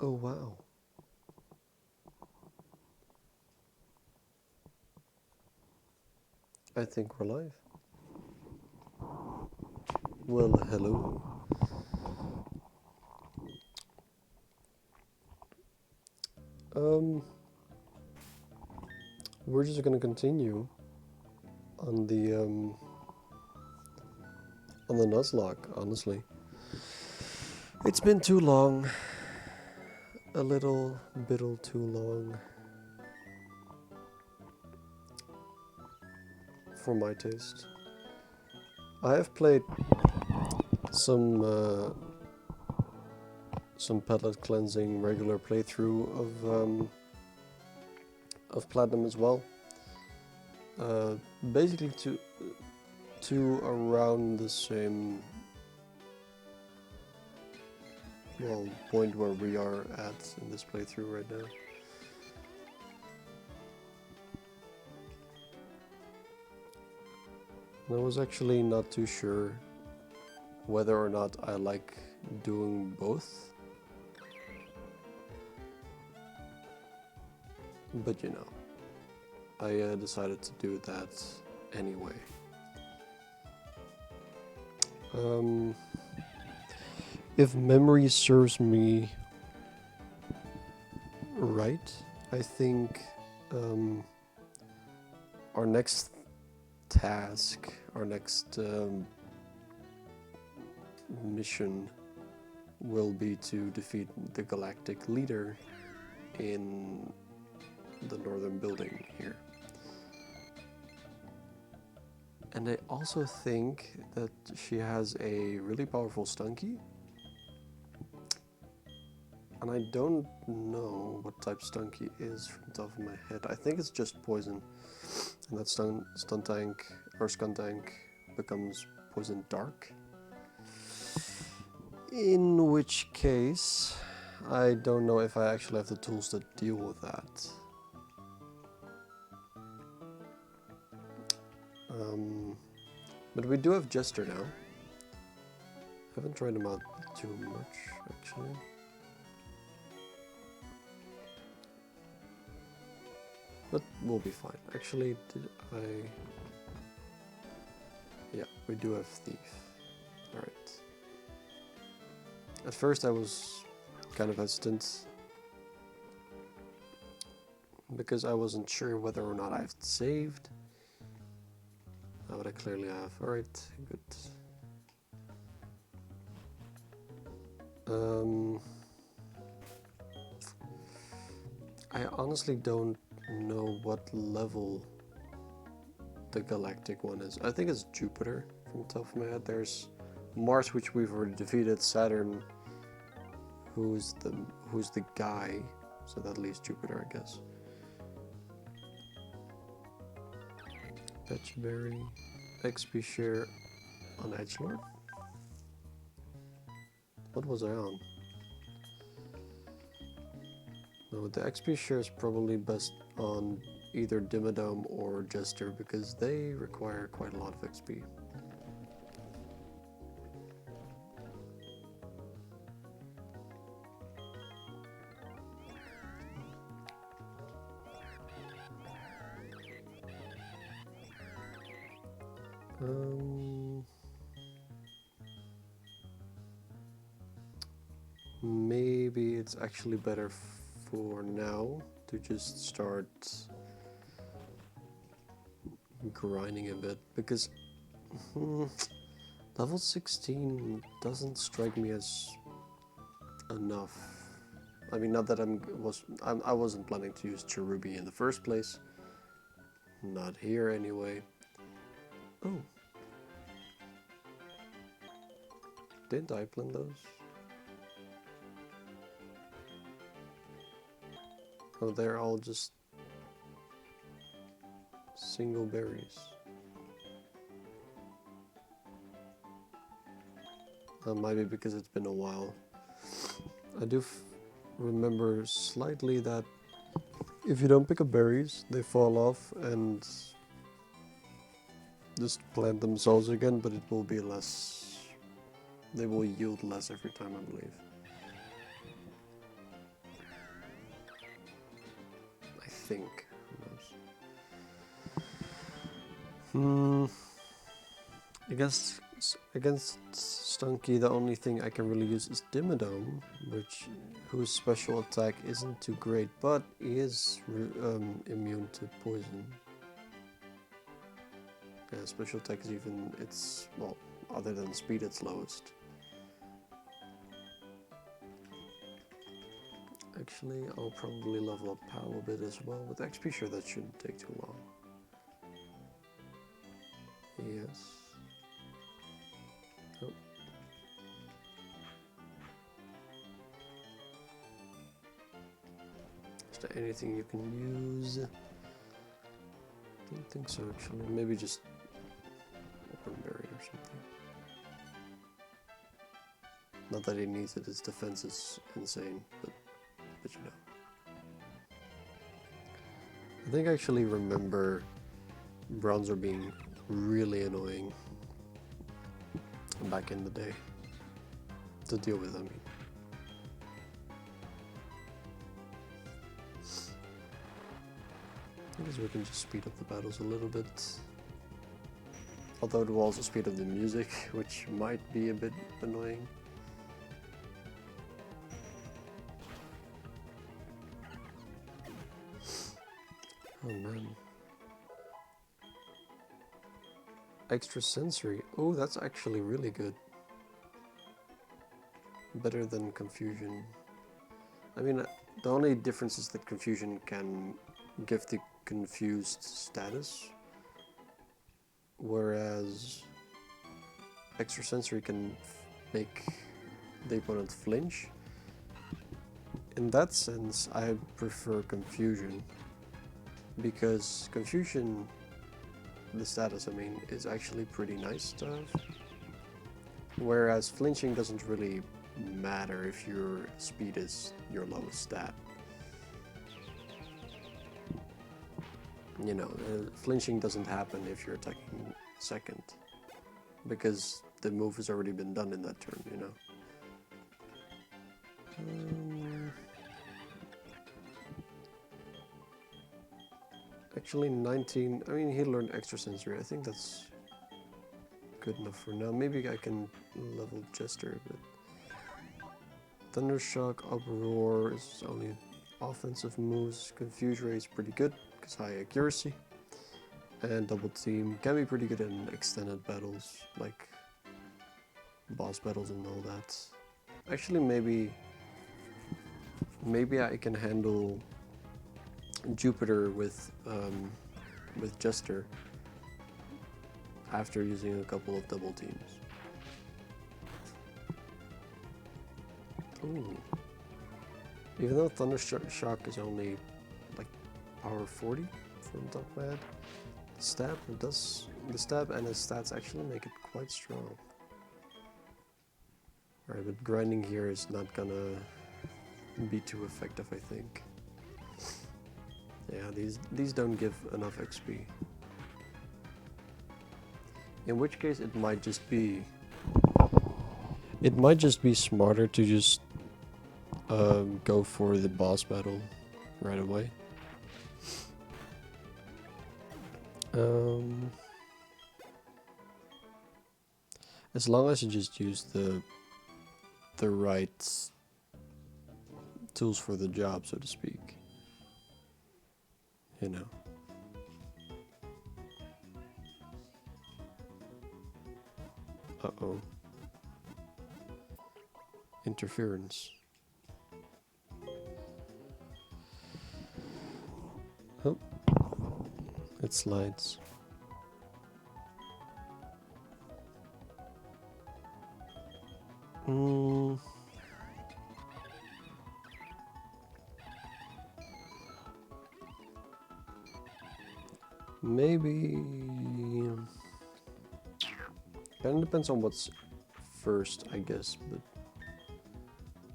Oh wow. I think we're live. Well, hello. Um, we're just gonna continue on the Nuzlocke, honestly. It's been too long. A little too long. For my taste. I have played some palette cleansing regular playthrough of Platinum as well. Basically to around the same point where we are at in this playthrough right now. I was actually not too sure whether or not I like doing both. But you know, I decided to do that anyway. If memory serves me right, I think our next task, our next mission will be to defeat the galactic leader in the northern building here. And I also think that she has a really powerful stun key. And I don't know what type stun key is from the top of my head. I think it's just poison. And that stun tank or skun tank becomes poison dark. In which case, I don't know if I actually have the tools to deal with that. But we do have Jester now. Haven't tried him out too much, actually. But we'll be fine. Actually, did I... Yeah, we do have Thief. Alright. At first I was kind of hesitant, because I wasn't sure whether or not I've saved. But I clearly have. Alright, good. I honestly don't know what level the galactic one is. I think it's Jupiter from the top of my head. There's Mars, which we've already defeated. Saturn, who's the guy, so that leaves Jupiter, I guess. Petchberry, XP share on Edgelord. What was I on? No, the XP share is probably best on either Dimmadome or Jester, because they require quite a lot of XP. Maybe it's actually better for now to just start grinding a bit, because level 16 doesn't strike me as enough. I mean, not that I wasn't planning to use Cherubi in the first place. Not here anyway. Oh. Didn't I plant those? Oh, they're all just single berries. That might be because it's been a while. I do remember slightly that if you don't pick up berries, they fall off and just plant themselves again, but it will be less... They will yield less every time, I believe. think. Who knows? I guess against Stunky, the only thing I can really use is Dimmadome, whose special attack isn't too great, but he is immune to poison. Yeah, special attack is well, other than speed, it's lowest. Actually, I'll probably level up Pal a bit as well. With XP, sure, that shouldn't take too long. Yes. Oh. Is there anything you can use? I don't think so, actually. Maybe just Berry or something. Not that he needs it, his defense is insane, but you know. I think I actually remember Bronzor being really annoying back in the day to deal with, I mean. I guess we can just speed up the battles a little bit. Although it will also speed up the music, which might be a bit annoying. Oh man. Extra sensory. Oh, that's actually really good. Better than confusion. I mean, the only difference is that confusion can give the confused status, whereas extrasensory can make the opponent flinch. In that sense, I prefer confusion, because confusion, the status I mean, is actually pretty nice to have, whereas flinching doesn't really matter if your speed is your lowest stat. You know, flinching doesn't happen if you're attacking second, because the move has already been done in that turn, you know. Actually 19, I mean, he learned extrasensory. I think that's good enough for now. Maybe I can level Jester a bit. Thundershock, Uproar is only offensive moves. Confuse Ray is pretty good, because high accuracy. And Double Team can be pretty good in extended battles, like boss battles and all that. Actually, maybe I can handle Jupiter with Jester after using a couple of double teams. Ooh. Even though Thundershock is only like power 40 from the top of my head, the stab and his stats actually make it quite strong. Alright, but grinding here is not gonna be too effective, I think. Yeah, these don't give enough XP. In which case it might just be smarter to just go for the boss battle right away. As long as you just use the right tools for the job, so to speak. You know. Uh-oh. Interference. Oh. It slides. Maybe... Kinda depends on what's first, I guess, but...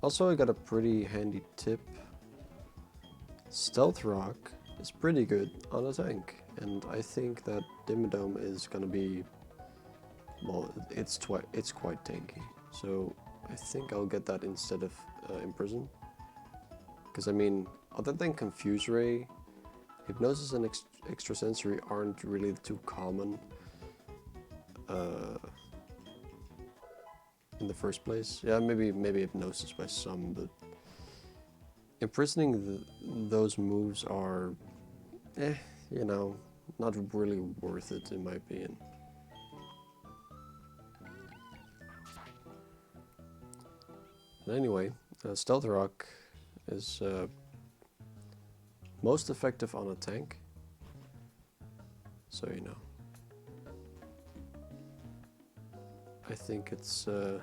Also, I got a pretty handy tip. Stealth Rock is pretty good on a tank, and I think that Dimmadome is gonna be... Well, it's quite tanky, so I think I'll get that instead of Imprison. Because, I mean, other than Confuse Ray, Hypnosis and extrasensory aren't really too common in the first place. Yeah, maybe hypnosis by some, but imprisoning those moves are, you know, not really worth it in my opinion. But anyway, Stealth Rock is most effective on a tank, so you know. I think it's a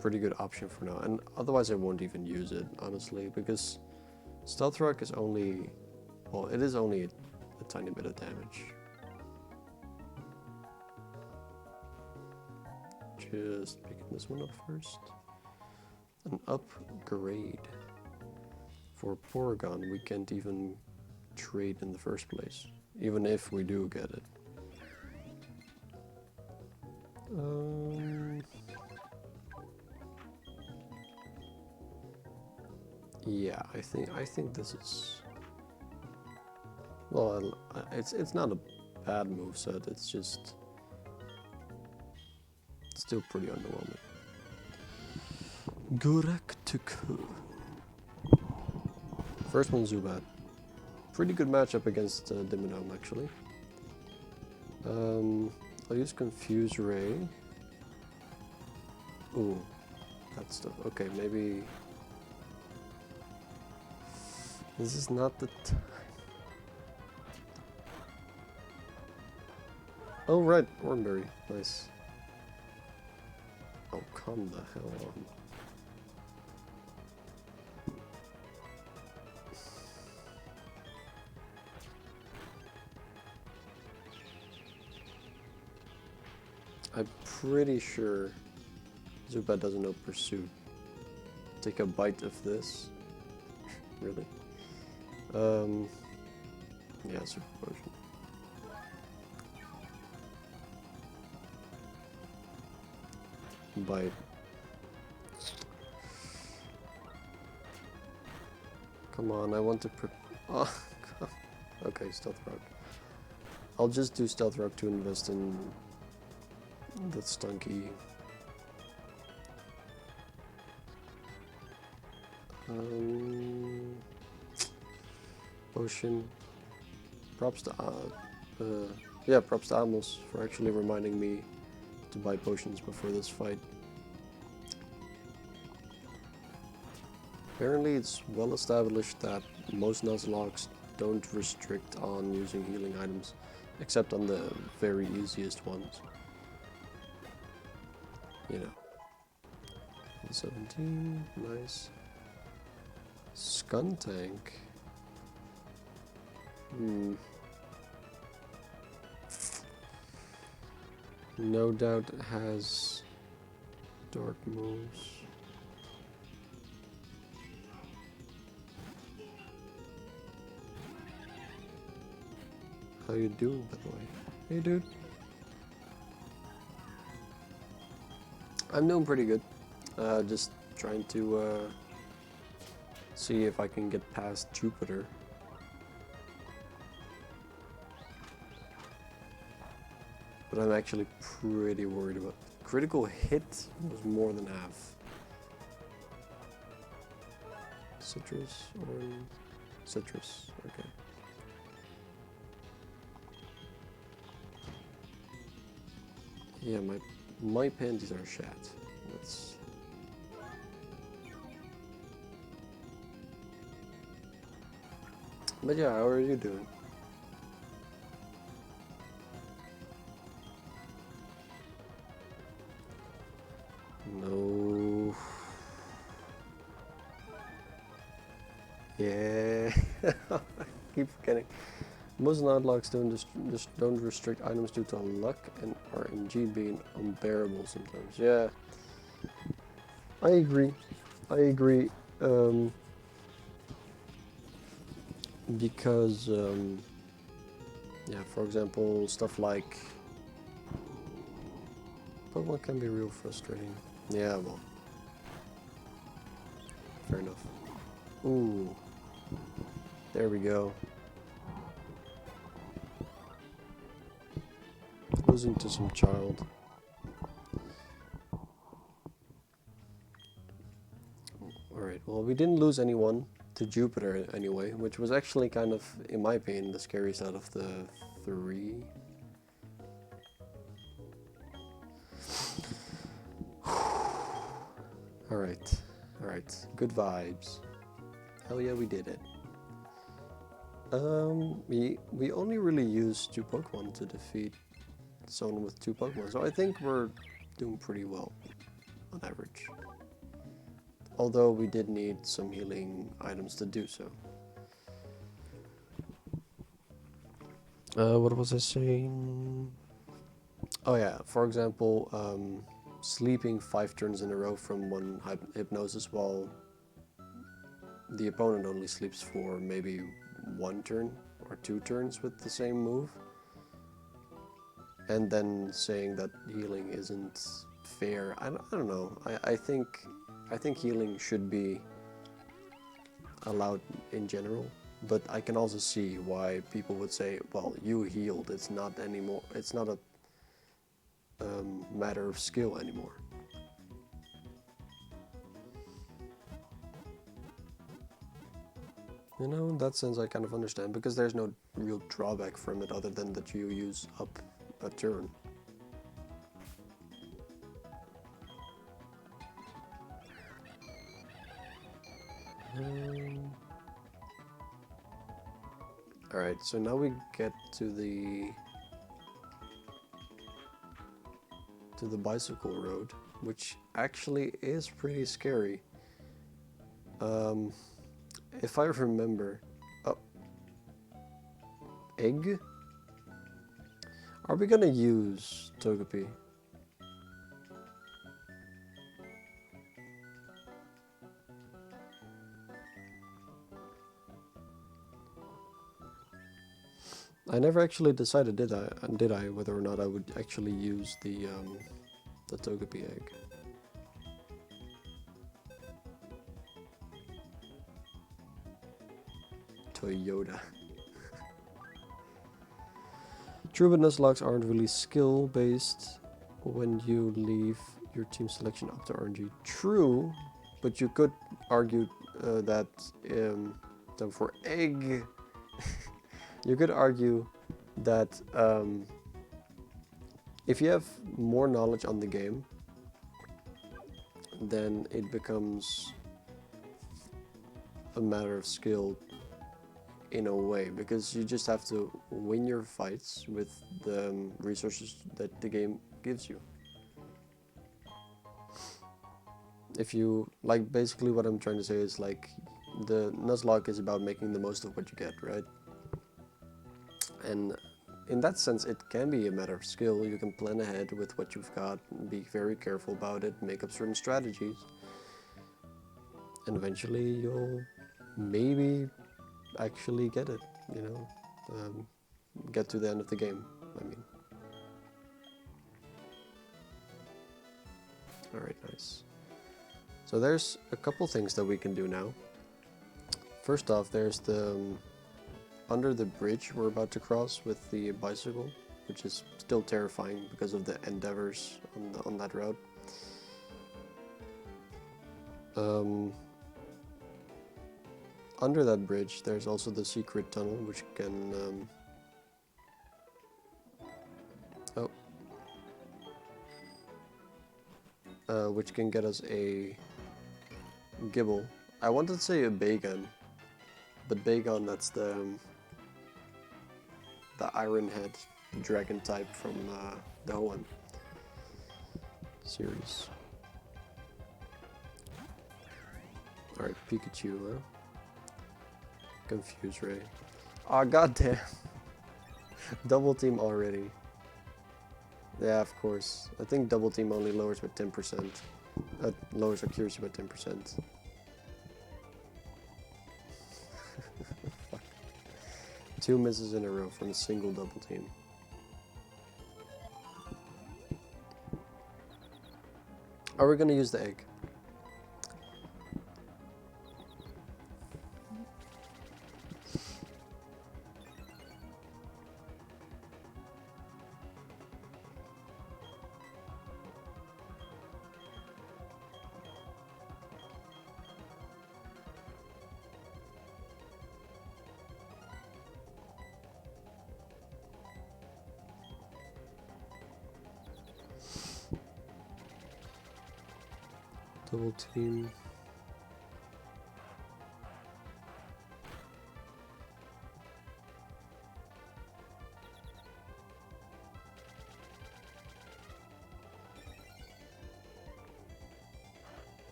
pretty good option for now, and otherwise I won't even use it, honestly, because Stealth Rock is only, well, it is only a tiny bit of damage. Just picking this one up first. An upgrade. For Porygon, we can't even trade in the first place, even if we do get it. Yeah, I think this is, well, it's not a bad moveset, it's just still pretty underwhelming. Galactica. First one, Zubat. Pretty good matchup against Dimmadome, actually. I'll use Confuse Ray. Ooh, that stuff. Okay, maybe this is not the time. Oh right, Oranberry, nice. Oh, come the hell on. I'm pretty sure Zubat doesn't know Pursuit. Take a bite of this. Really? Yeah, Super Potion. Bite. Come on, I want to oh, okay, Stealth Rock. I'll just do Stealth Rock to invest in the Stunky. Potion. Props to props to Amos for actually reminding me to buy potions before this fight. Apparently it's well established that most Nuzlocke don't restrict on using healing items, except on the very easiest ones. You know. 17, nice. Skuntank. No doubt it has dark moves. How you doing, by the way? Hey, dude. I'm doing pretty good. Just trying to see if I can get past Jupiter. But I'm actually pretty worried about critical hit was more than half. Citrus or citrus, okay. Yeah, my panties are shat. Let's. But yeah, how are you doing? No. Yeah. Keep forgetting. Most Nuzlocke don't restrict items due to luck and RNG being unbearable sometimes. Yeah. I agree. Because yeah, for example, stuff like Pokemon can be real frustrating. Yeah, well, fair enough. Ooh, There we go. Losing to some child. Alright, well, we didn't lose anyone to Jupiter anyway, which was actually kind of, in my opinion, the scariest out of the 3. Alright, alright, good vibes. Hell yeah, we did it. We only really used 2 Pokemon to defeat someone with 2 Pokemon, so I think we're doing pretty well on average. Although we did need some healing items to do so. What was I saying? Oh yeah, for example, sleeping 5 turns in a row from one hypnosis while the opponent only sleeps for maybe 1 turn or 2 turns with the same move. And then saying that healing isn't fair. I don't know. I think healing should be allowed in general, but I can also see why people would say, well, you healed, it's not anymore, it's not a matter of skill anymore. You know, in that sense I kind of understand, because there's no real drawback from it other than that you use up a turn. Alright, so now we get to the bicycle road, which actually is pretty scary. If I remember... Oh. Egg? Are we gonna use Togepi? I never actually decided, did I, whether or not I would actually use the Togepi egg. Toyota. True, but Nuzlocke aren't really skill-based when you leave your team selection up to RNG. True, but you could argue that for egg... You could argue that if you have more knowledge on the game, then it becomes a matter of skill in a way, because you just have to win your fights with the resources that the game gives you. If you, like, basically what I'm trying to say is, like, the Nuzlocke is about making the most of what you get, right? And in that sense, it can be a matter of skill. You can plan ahead with what you've got, be very careful about it, make up certain strategies, and eventually you'll maybe actually get it, you know, get to the end of the game, I mean. Alright, nice. So there's a couple things that we can do now. First off, there's the... under the bridge we're about to cross with the bicycle, which is still terrifying because of the endeavors on that route. Under that bridge there's also the secret tunnel, which can which can get us a Gibble. I wanted to say a Bagon, but Bagon, that's the Iron Head dragon type from the Hoenn series. Alright, Pikachu, huh? Confuse Ray. Aw, goddamn. Double team already. Yeah, of course. I think double team only lowers by 10%. Lowers accuracy by 10%. Fuck. 2 misses in a row from a single double team. Are we gonna use the egg? Double team.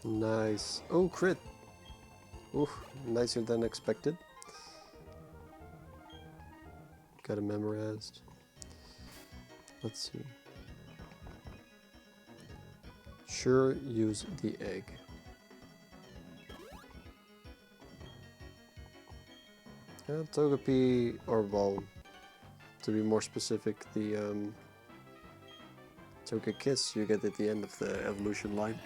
Nice. Oh, crit. Ooh, nicer than expected. Got it memorized. Let's see. Sure, use the egg. Togepi, or well, to be more specific, the Togekiss you get at the end of the evolution line.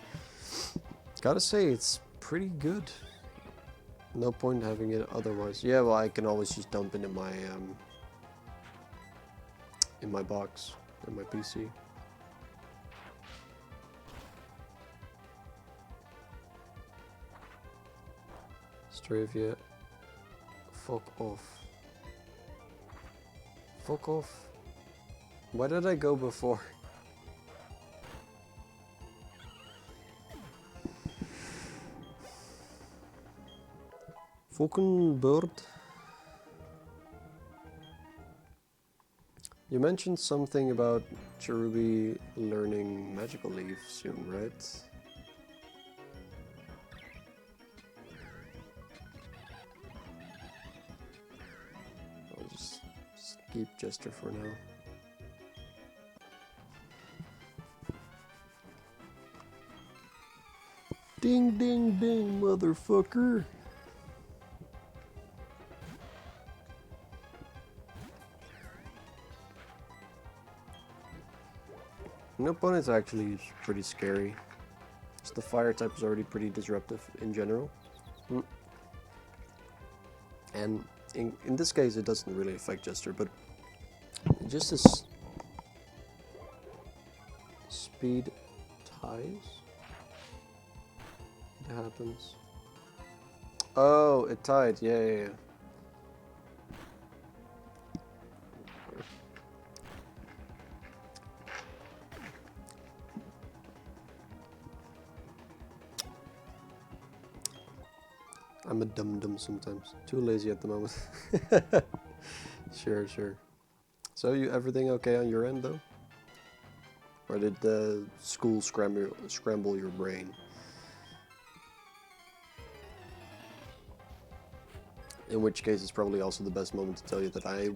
Gotta say, it's pretty good. No point having it otherwise. Yeah, well, I can always just dump it in my box, in my PC. Stravia, fuck off. Fuck off. Why did I go before? Fucking bird. You mentioned something about Cherubi learning Magical Leaf soon, right? I'll just keep Jester for now. Ding ding ding, motherfucker! An opponent's actually pretty scary. Just the fire type is already pretty disruptive in general. And in this case it doesn't really affect Jester, but just as speed ties, it happens. Oh, it tied, yeah. I'm a dum-dum sometimes. Too lazy at the moment. Sure. So everything okay on your end though? Or did the school scramble your brain? In which case it's probably also the best moment to tell you that I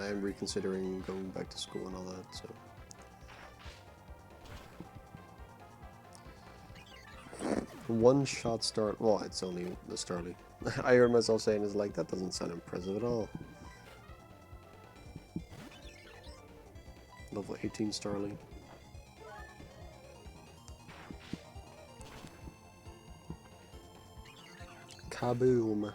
am reconsidering going back to school and all that, so. One-shot start. Well, it's only the Starly. I heard myself saying it's like, that doesn't sound impressive at all. Level 18 Starly. Kaboom.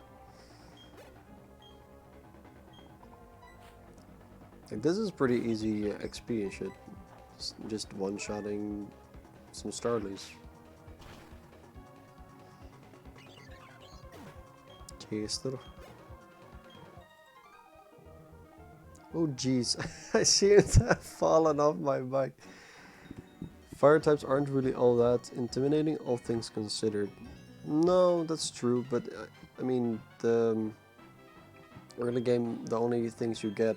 Like, this is pretty easy XP and shit. Just one-shotting some Starlies. Taster. Oh jeez, I seem to have fallen off my bike. Fire types aren't really all that intimidating, all things considered. No, that's true, but I mean, the early game, the only things you get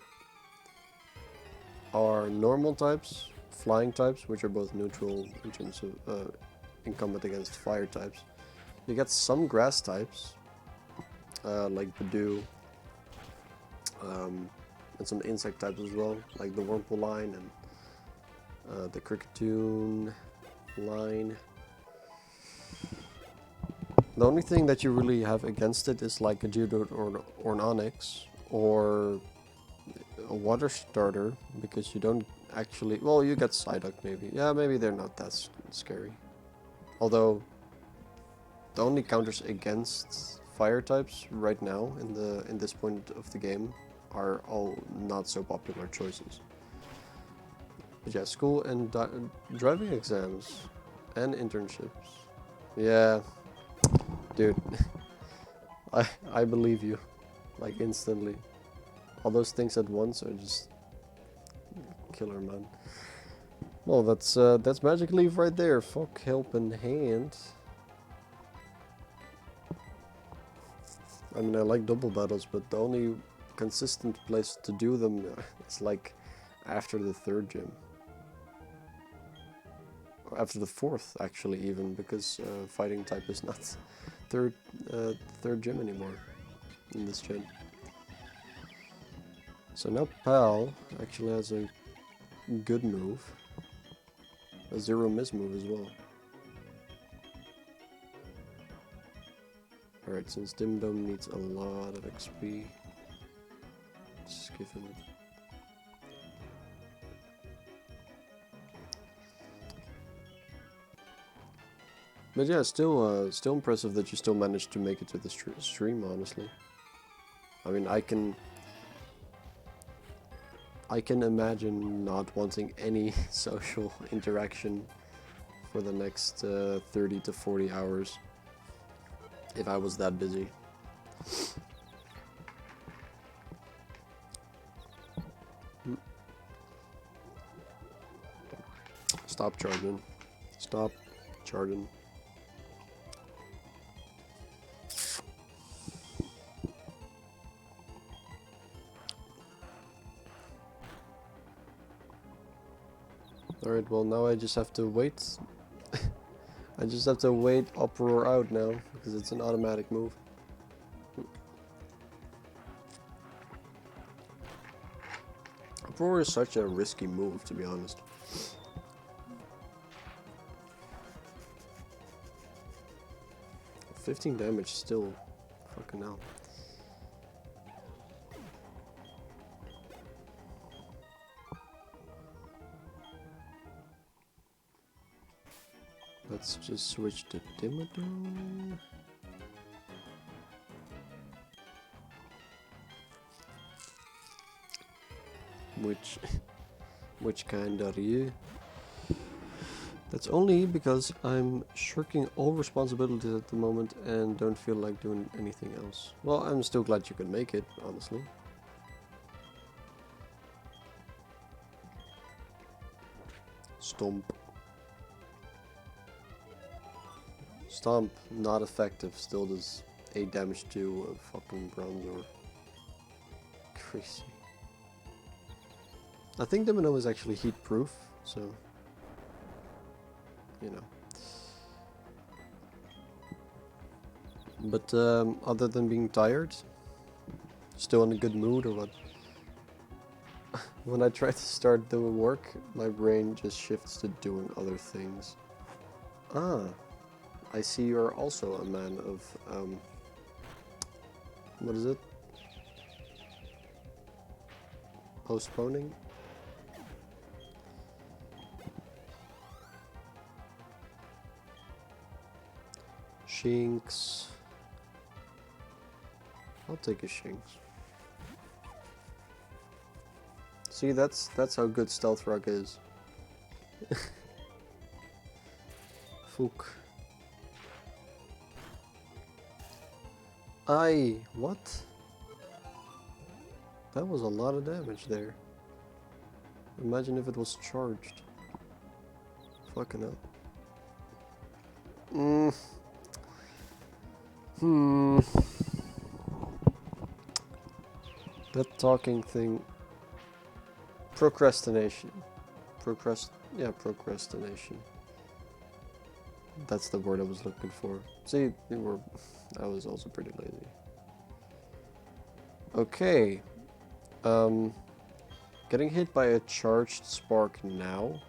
are normal types, flying types, which are both neutral in terms of in combat against fire types. You get some grass types, like Badoo, and some insect types as well, like the Wurmple line and the Cricketune line. The only thing that you really have against it is like a Geodude or an Onix or a Water Starter, because you don't actually, well, you get Psyduck maybe. Yeah, maybe they're not that scary. Although the only counters against fire types right now in this point of the game are all not so popular choices. But yeah, school and driving exams and internships. Yeah, dude, I believe you, like instantly. All those things at once are just killer, man. Well, that's Magic Leaf right there. Fuck, help in hand. I mean, I like double battles, but the only consistent place to do them is like after the third gym. Or after the fourth, actually, even, because fighting type is not third gym anymore in this gen. So now Pal actually has a good move. A zero miss move as well. Alright, since Dim Dome needs a lot of XP, just give him it. But yeah, still impressive that you still managed to make it to the stream, honestly. I mean, I can imagine not wanting any social interaction for the next 30 to 40 hours if I was that busy. Stop charging. Stop charging. Alright, well now I just have to wait. I just have to wait Uproar out now, because it's an automatic move. Uproar is such a risky move, to be honest. $15 damage still, fucking hell. Let's just switch to Dimmadome. Which kind are you? That's only because I'm shirking all responsibilities at the moment and don't feel like doing anything else. Well, I'm still glad you can make it, honestly. Stomp. Stomp, not effective, still does 8 damage to a fucking Bronzor. Crazy. I think Dimino is actually heat proof, so you know. But other than being tired, still in a good mood or what? When I try to start doing work, my brain just shifts to doing other things. Ah, I see you're also a man of, what is it? Postponing? Shinx. I'll take a Shinx. See, that's how good Stealth Rock is. Fook. Aye, what? That was a lot of damage there. Imagine if it was charged. Fucking hell. That talking thing. Procrastination. Procrastination. That's the word I was looking for. See, I was also pretty lazy. Okay. Getting hit by a charged spark now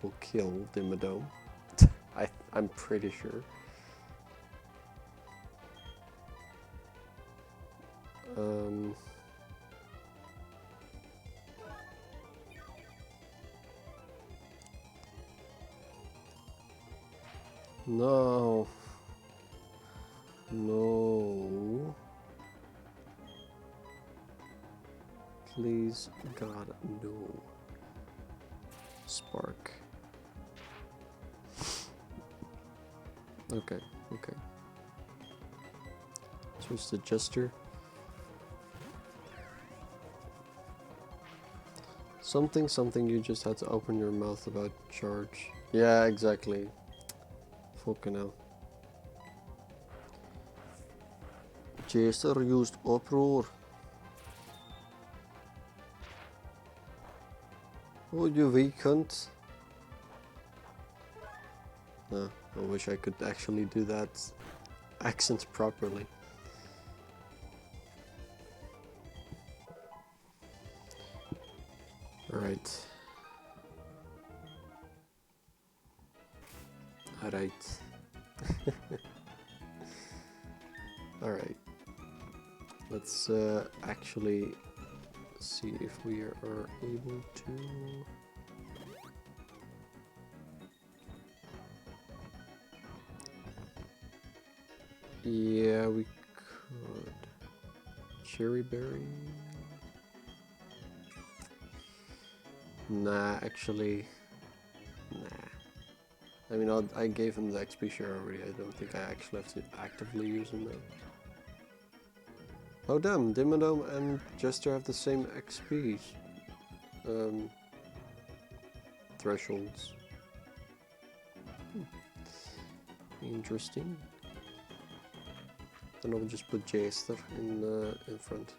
will kill Dimmadome. I'm pretty sure. No. No. Please, God, no. Spark. Okay, okay. Switch to Jester. Something you just had to open your mouth about charge. Yeah, exactly. Fucking hell. Chaser used uproar. Oh, you weak cunt. I wish I could actually do that accent properly. Alright. Alright. Alright. Let's actually see if we are able to... Yeah, we could. Cherry berry? Nah, actually, nah. I mean, I gave him the XP share already. I don't think I actually have to actively use him now. Oh damn, Dimmadome and Jester have the same XP thresholds. Interesting. Then I'll just put Jester in front.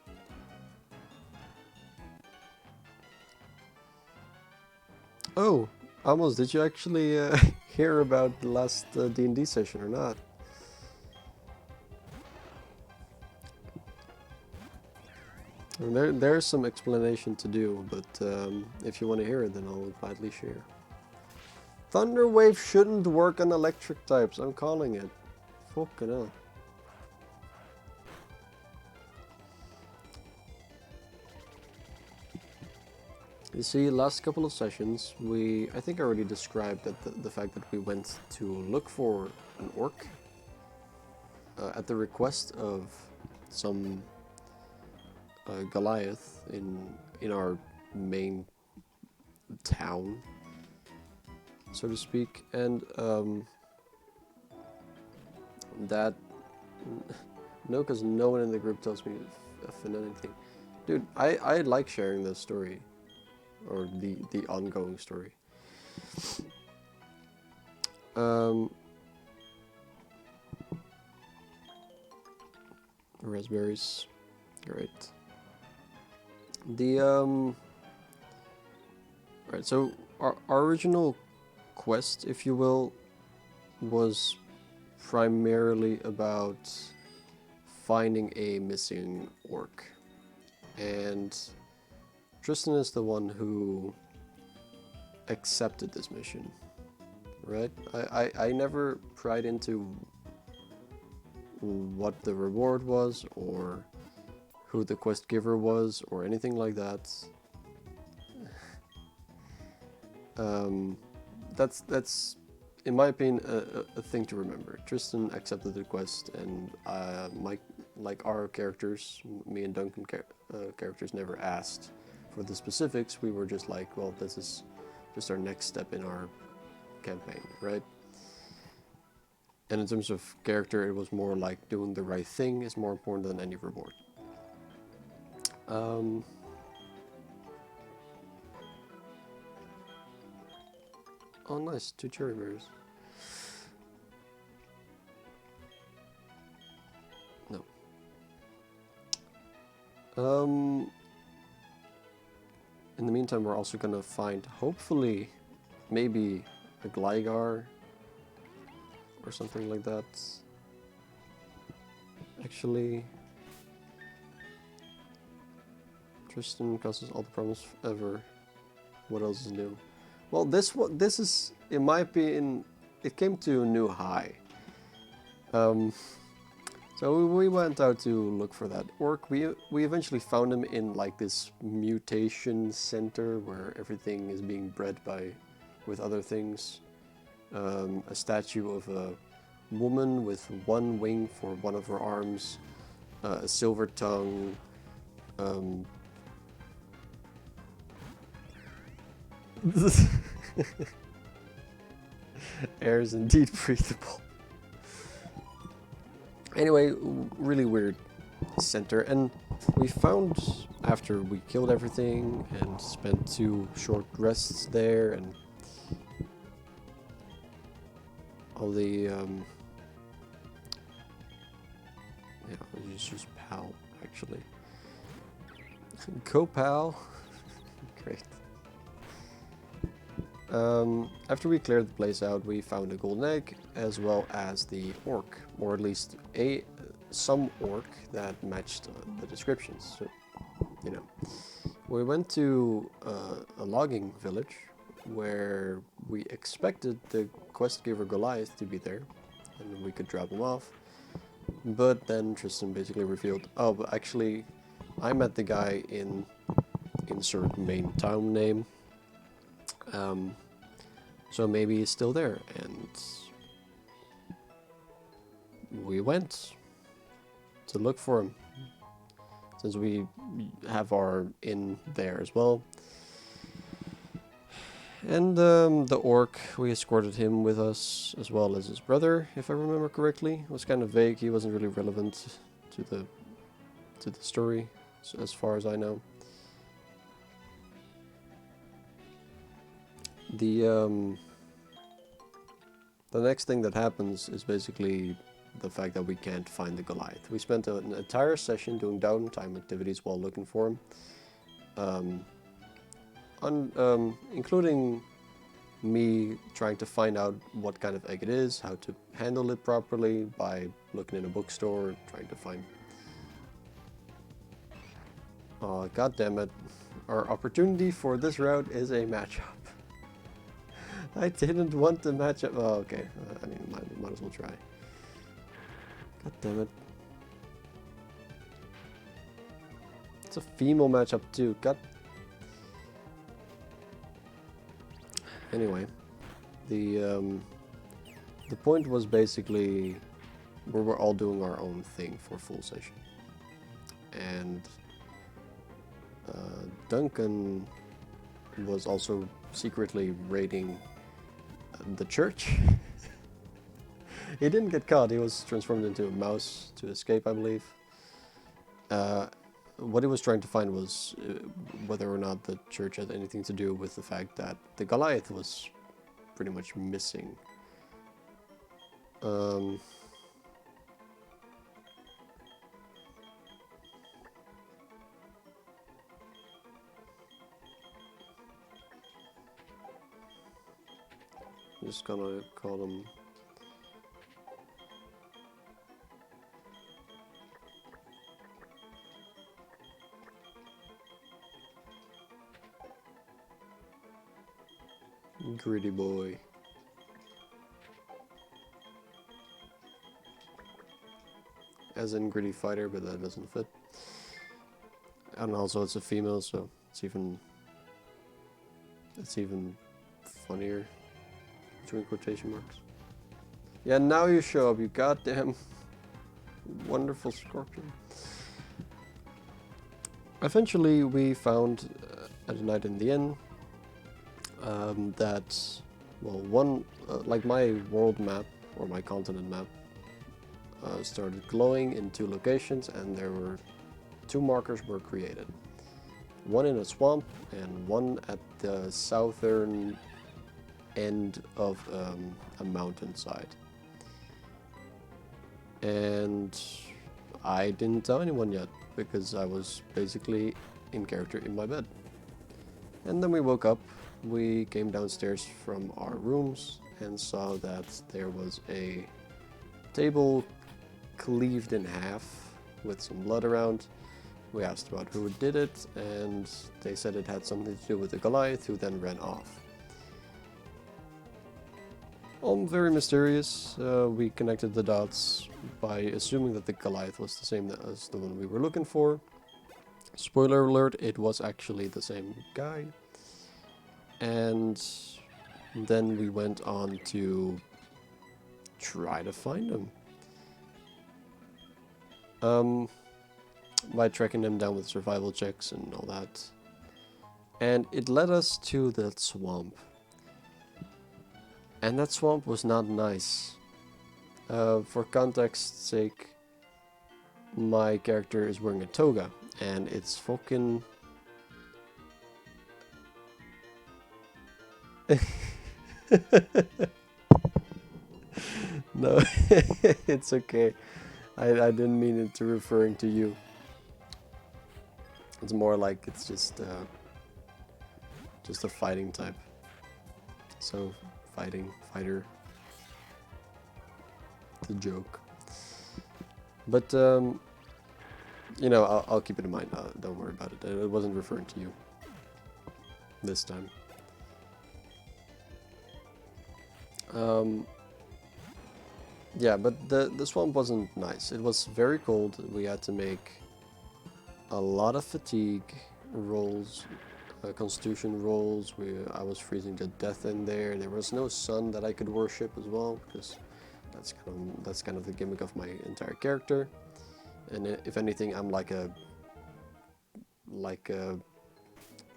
Oh, Amos, did you actually hear about the last D&D session or not? There's some explanation to do, but if you want to hear it, then I'll gladly share. Thunderwave shouldn't work on electric types, I'm calling it. Fucking hell. You see, last couple of sessions, I think I already described that the fact that we went to look for an orc at the request of some Goliath in our main town, so to speak, and that no, because no one in the group tells me anything. Dude, I like sharing this story. Or the ongoing story. Raspberries, great. Right. So our original quest, if you will, was primarily about finding a missing orc, and Tristan is the one who accepted this mission, right? I never pried into what the reward was, or who the quest giver was, or anything like that. That's in my opinion a thing to remember. Tristan accepted the quest, and like our characters, me and Duncan characters, never asked for the specifics. We were just like, well, this is just our next step in our campaign, right? And in terms of character, it was more like doing the right thing is more important than any reward. Oh nice, 2 cherry berries. No. In the meantime, we're also gonna find, hopefully, maybe a Gligar or something like that. Actually, Tristan causes all the problems ever. What else is new? Well, this is, in my opinion, it came to a new high. So we went out to look for that orc. We eventually found him in like this mutation center where everything is being bred with other things. A statue of a woman with 1 wing for one of her arms, a silver tongue. Air is indeed breathable. Anyway, really weird center, and we found, after we killed everything and spent 2 short rests there and all the yeah, let's just pal actually. Go pal. Great. After we cleared the place out, we found a golden egg as well as the orc, or at least some orc that matched the descriptions. So, you know, we went to a logging village where we expected the quest giver Goliath to be there, and we could drop him off. But then Tristan basically revealed, oh, but actually, I met the guy in insert main town name. So maybe he's still there, and we went to look for him, since we have our inn there as well. And the orc, we escorted him with us, as well as his brother, if I remember correctly. It was kind of vague, he wasn't really relevant to the story, as far as I know. The next thing that happens is basically the fact that we can't find the Goliath. We spent an entire session doing downtime activities while looking for him. Including me trying to find out what kind of egg it is, how to handle it properly by looking in a bookstore, trying to find... Oh, god damn it. Our opportunity for this route is a matchup. I didn't want to match up. Oh, okay. I mean, might as well try. God damn it. It's a female matchup too. God. Anyway, the point was basically we were all doing our own thing for full session, and Duncan was also secretly raiding the church. He didn't get caught, he was transformed into a mouse to escape, I believe. What he was trying to find was whether or not the church had anything to do with the fact that the Goliath was pretty much missing. I'm just gonna call them Gritty Boy. As in Gritty Fighter, but that doesn't fit. And also it's a female, so it's even funnier. Between quotation marks. Yeah, now you show up, you goddamn wonderful scorpion. Eventually we found at a night in the inn that, well, like my world map or my continent map started glowing in 2 locations, and there were 2 markers were created. One in a swamp and one at the southern end of a mountainside. And I didn't tell anyone yet because I was basically in character in my bed. And then we woke up, we came downstairs from our rooms and saw that there was a table cleaved in half with some blood around. We asked about who did it, and they said it had something to do with the Goliath, who then ran off. All very mysterious. We connected the dots by assuming that the Goliath was the same as the one we were looking for. Spoiler alert, it was actually the same guy. And then we went on to try to find him. By tracking him down with survival checks and all that. And it led us to that swamp. And that swamp was not nice. For context's sake, my character is wearing a toga, and it's fucking... No, it's okay. I didn't mean it to referring to you. It's more like it's just a fighting type. So, fighter. It's a joke. But, you know, I'll keep it in mind. Don't worry about it. It wasn't referring to you this time. Yeah, but the swamp wasn't nice. It was very cold. We had to make a lot of fatigue rolls, constitution rolls. I was freezing to death in there. There was no sun that I could worship as well, because that's kind of the gimmick of my entire character. And if anything, I'm like a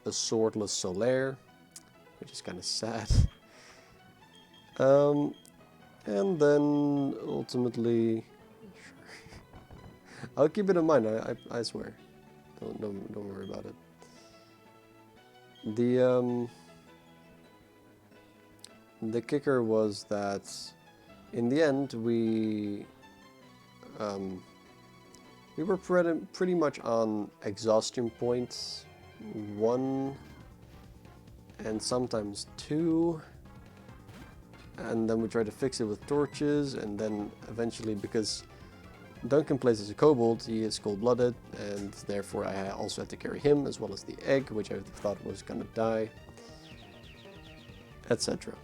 swordless Solaire, which is kind of sad. And then ultimately, I'll keep it in mind. I swear. Don't worry about it. The kicker was that in the end we were pretty much on exhaustion points 1 and sometimes 2. And then we tried to fix it with torches, and then eventually, because Duncan plays as a kobold, he is cold-blooded, and therefore I also had to carry him, as well as the egg, which I thought was gonna die, etc.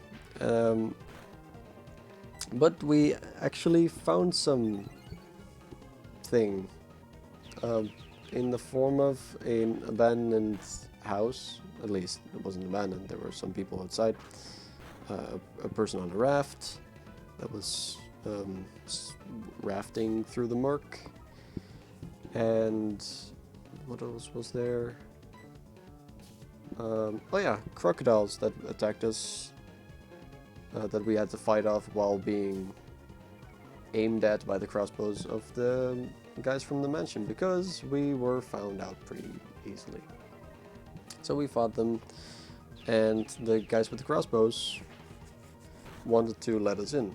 But we actually found some thing in the form of an abandoned house. At least it wasn't abandoned, there were some people outside. A person on a raft that was rafting through the murk, and what else was there? Oh yeah, crocodiles that attacked us, that we had to fight off while being aimed at by the crossbows of the guys from the mansion, because we were found out pretty easily. So we fought them, and the guys with the crossbows wanted to let us in.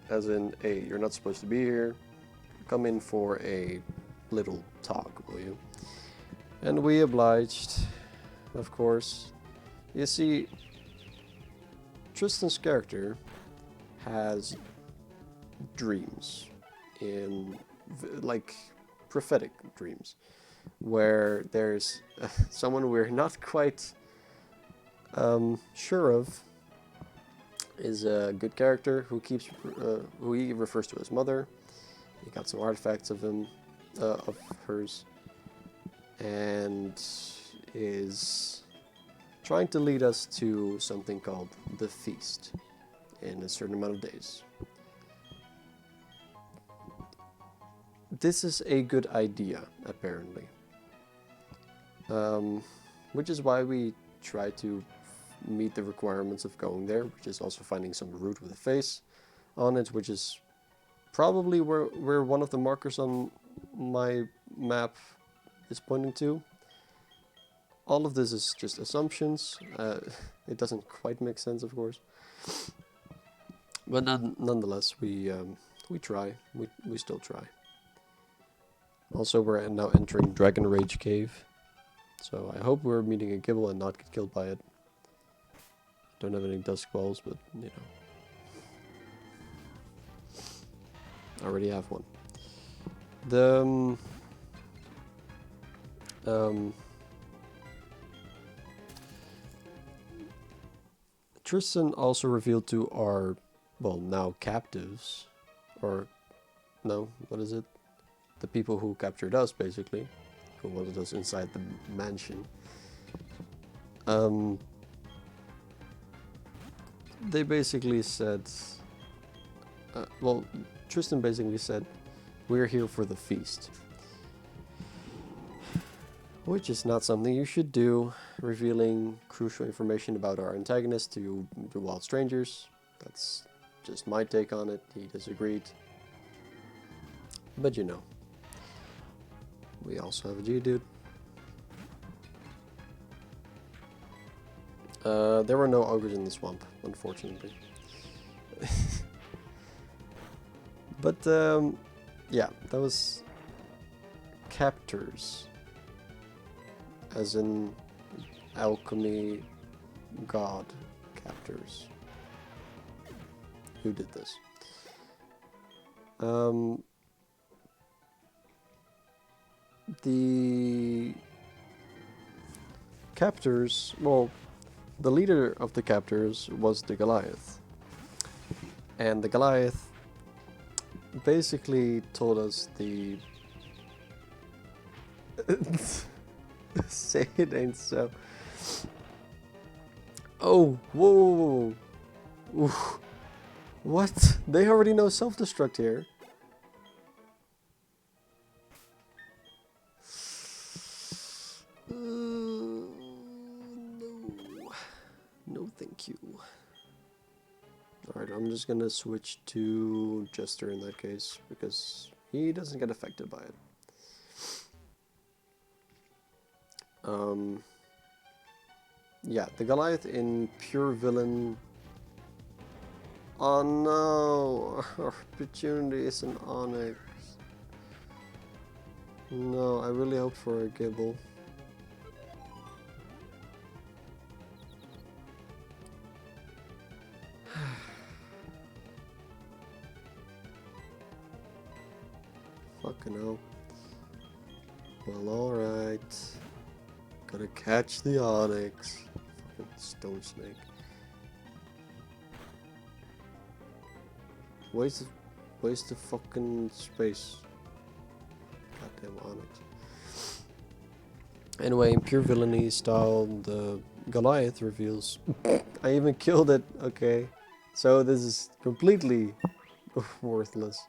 As in, hey, you're not supposed to be here. Come in for a little talk, will you? And we obliged, of course. You see, Tristan's character has dreams, like prophetic dreams, where there's someone we're not quite sure of is a good character who who he refers to as mother. He got some artifacts of hers, and is trying to lead us to something called the feast in a certain amount of days. This is a good idea, apparently, which is why we try to meet the requirements of going there, which is also finding some root with a face on it, which is probably where one of the markers on my map is pointing to. All of this is just assumptions. It doesn't quite make sense, of course, but nonetheless, we try. We still try. Also, we're now entering Dragon Rage Cave, so I hope we're meeting a Gibble and not get killed by it. Don't have any dusk balls, but you know, I already have one. Tristan also revealed to our, well, now captives, or no, what is it? The people who captured us, basically, who wanted us inside the mansion. They basically said, well, Tristan basically said, we're here for the feast. Which is not something you should do, revealing crucial information about our antagonist to wild strangers. That's just my take on it. He disagreed. But you know. We also have a Geodude. There were no ogres in the swamp, unfortunately. But yeah, that was captors, as in alchemy god captors. Who did this? The captors, well, the leader of the captors was the Goliath. And the Goliath basically told us the... Say it ain't so. Oh, whoa, whoa, whoa. Oof. What? They already know self-destruct here. No. No, thank you. Alright, I'm just gonna switch to Jester in that case, because he doesn't get affected by it. Yeah, the Goliath in Pure Villain. Oh no! Our opportunity is an Onyx. No, I really hoped for a Gibble. Fucking hell. Well, alright. Gotta catch the Onyx. Fucking Stone Snake. Waste of fucking space. Goddamn Onyx. Anyway, in pure villainy style, the Goliath reveals... I even killed it, okay. So this is completely worthless.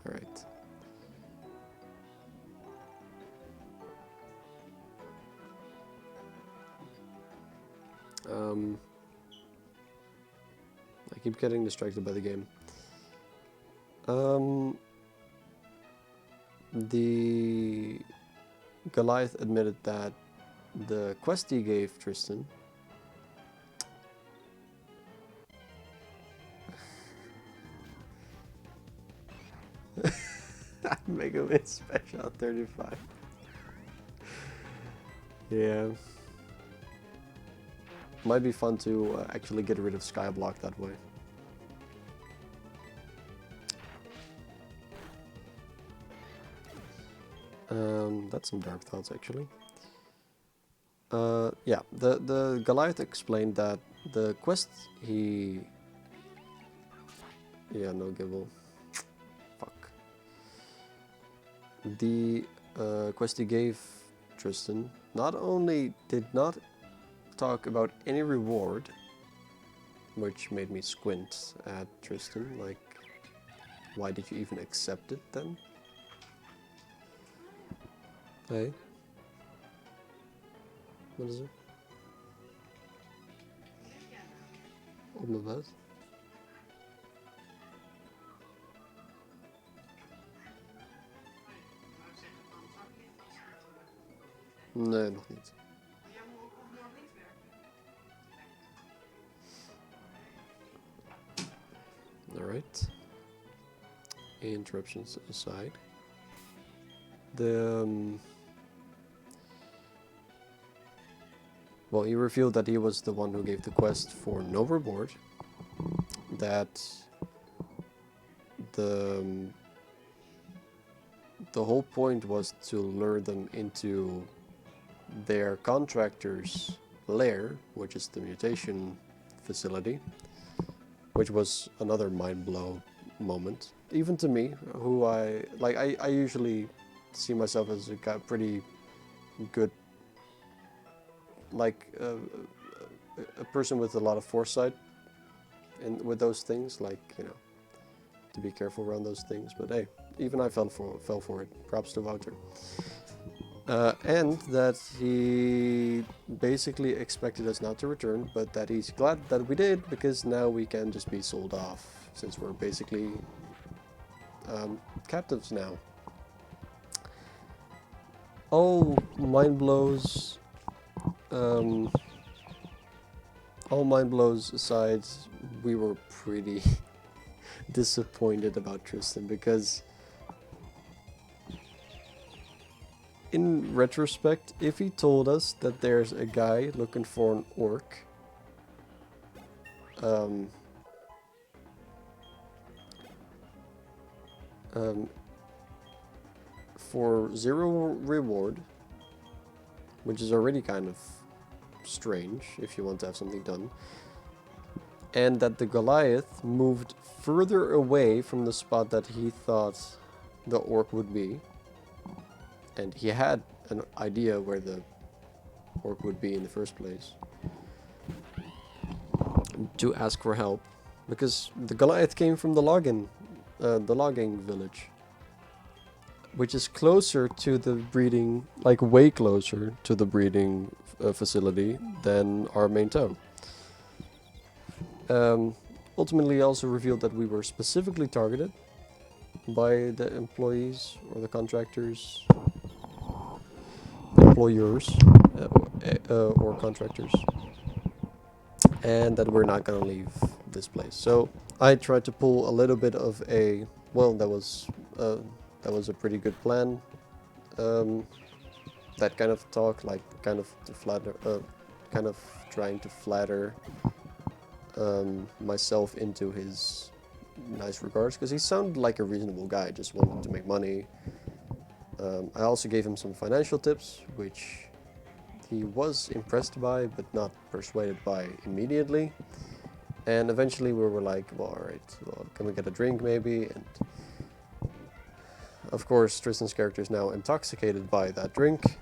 Alright. I keep getting distracted by the game. The Goliath admitted that the quest he gave Tristan Mega Man Special 35. Yeah. Might be fun to actually get rid of Skyblock that way. That's some dark thoughts, actually. Yeah, the Goliath explained that the quest he... Yeah, no Gibble. Fuck. The quest he gave Tristan not only did not talk about any reward, which made me squint at Tristan, like, why did you even accept it then? Hey? What is it? Op mijn bed? Nee, nog niet. Alright. Interruptions aside. Well, he revealed that he was the one who gave the quest for no reward. That the whole point was to lure them into their contractor's lair, which is the mutation facility, which was another mind blow moment, even to me, who I usually see myself as a pretty good, like a person with a lot of foresight, and with those things, like, you know, to be careful around those things. But hey, even I fell for it. Props to Wouter. And that he basically expected us not to return, but that he's glad that we did, because now we can just be sold off, since we're basically captives now. All mind blows. All mind blows aside, we were pretty disappointed about Tristan, because in retrospect, if he told us that there's a guy looking for an orc, for 0 reward, which is already kind of strange if you want to have something done, and that the Goliath moved further away from the spot that he thought the orc would be, and he had an idea where the orc would be in the first place, to ask for help, because the Goliath came from the logging village, which is closer to the breeding, like way closer to the breeding facility than our main town. Ultimately also revealed that we were specifically targeted by the employees or the contractors, employers, or contractors, and that we're not gonna leave this place. So I tried to pull a little bit of a, well, that was a pretty good plan. That kind of talk, like kind of to flatter, kind of trying to flatter myself into his nice regards, because he sounded like a reasonable guy, just wanted to make money. I also gave him some financial tips, which he was impressed by, but not persuaded by immediately. And eventually we were like, well, alright, well, can we get a drink maybe? And of course, Tristan's character is now intoxicated by that drink.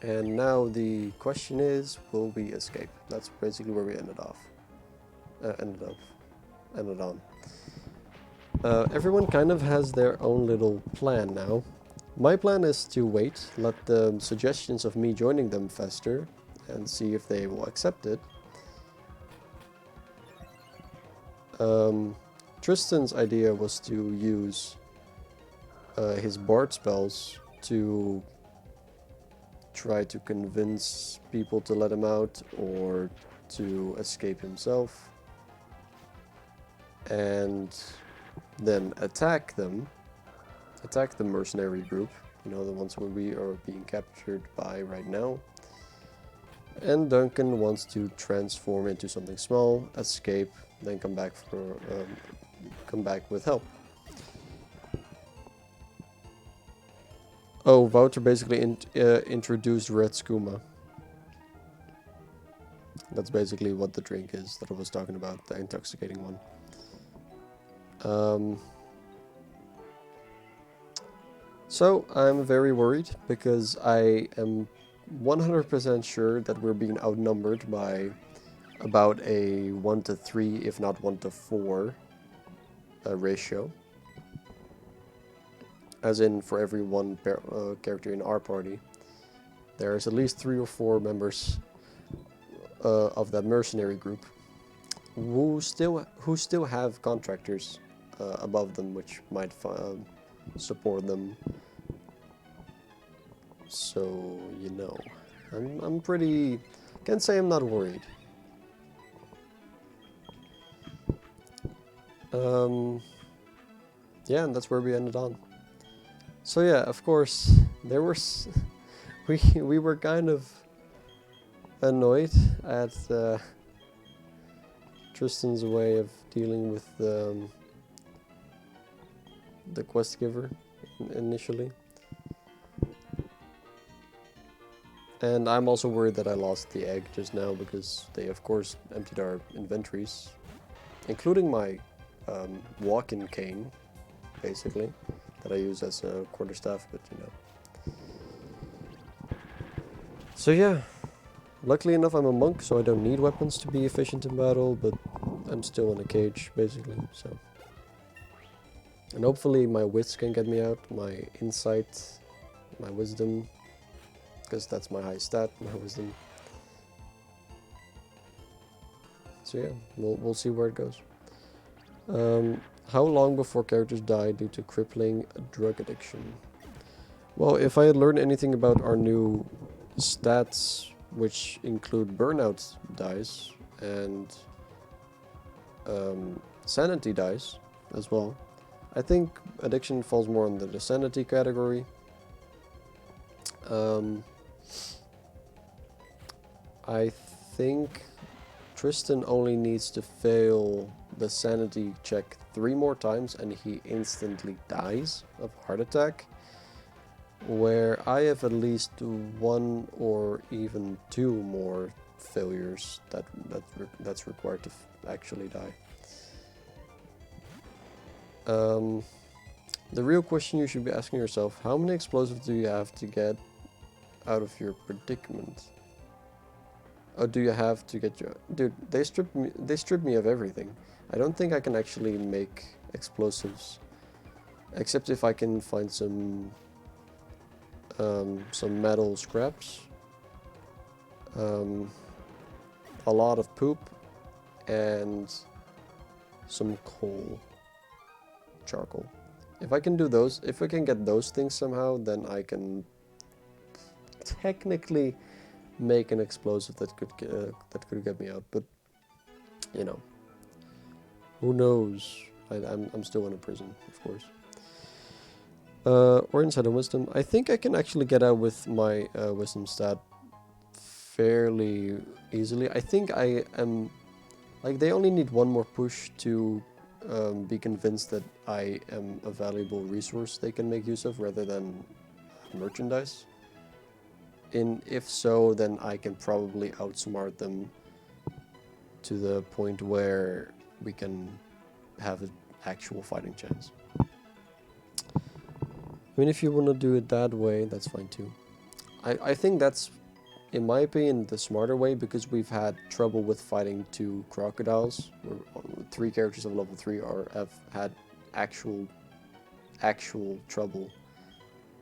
And now the question is, will we escape? That's basically where we ended on. Everyone kind of has their own little plan now. My plan is to wait, let the suggestions of me joining them fester, and see if they will accept it. Tristan's idea was to use his bard spells to try to convince people to let him out or to escape himself, and then attack the mercenary group, you know, the ones where we are being captured by right now. And Duncan wants to transform into something small, escape, then come back with help. Oh, Wouter basically introduced red skooma. That's basically what the drink is that I was talking about, the intoxicating one. So I'm very worried, because I am 100% sure that we're being outnumbered by about a 1-to-3, if not 1-to-4 ratio. As in, for every one character in our party, there's at least 3 or 4 members of that mercenary group who still have contractors above them, which might support them. So, you know, I'm pretty, can't say I'm not worried. Yeah, and that's where we ended on. So yeah, of course, there were we were kind of annoyed at Tristan's way of dealing with the quest giver initially. And I'm also worried that I lost the egg just now, because they of course emptied our inventories, including my walking cane, basically, that I use as a quarterstaff, but you know. So yeah, luckily enough I'm a monk, so I don't need weapons to be efficient in battle, but I'm still in a cage, basically, so. And hopefully my wits can get me out, my insight, my wisdom, because that's my high stat, my wisdom. So yeah, we'll see where it goes. How long before characters die due to crippling drug addiction? Well, if I had learned anything about our new stats, which include burnout dice and sanity dice as well, I think addiction falls more under the sanity category. I think Tristan only needs to fail the sanity check 3 more times and he instantly dies of heart attack. Where I have at least 1 or even 2 more failures that's required to actually die. The real question you should be asking yourself, how many explosives do you have to get out of your predicament? Oh, do you have to get your... Dude, they stripped me of everything. I don't think I can actually make explosives. Except if I can find some metal scraps. A lot of poop. And some coal. Charcoal. If I can do those, if I can get those things somehow, then I can technically make an explosive that could get me out. But you know, who knows? I'm still in a prison, of course. Or inside of wisdom. I think I can actually get out with my wisdom stat fairly easily. I think I am like they only need 1 more push to be convinced that I am a valuable resource they can make use of rather than merchandise. And if so, then I can probably outsmart them to the point where we can have an actual fighting chance. I mean, if you want to do it that way, that's fine too. I think that's, in my opinion, the smarter way, because we've had trouble with fighting 2 crocodiles. 3 characters of level 3 have had actual trouble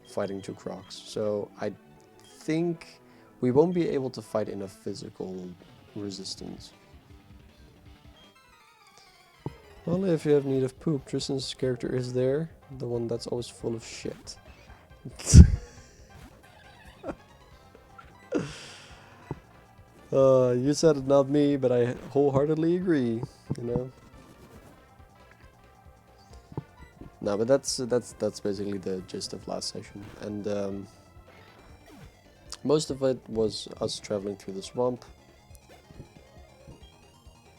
fighting 2 crocs. So I think we won't be able to fight in a physical resistance. Only if you have need of poop. Tristan's character is there, the one that's always full of shit. You said it, not me, but I wholeheartedly agree, you know. No, but that's basically the gist of last session, and most of it was us traveling through the swamp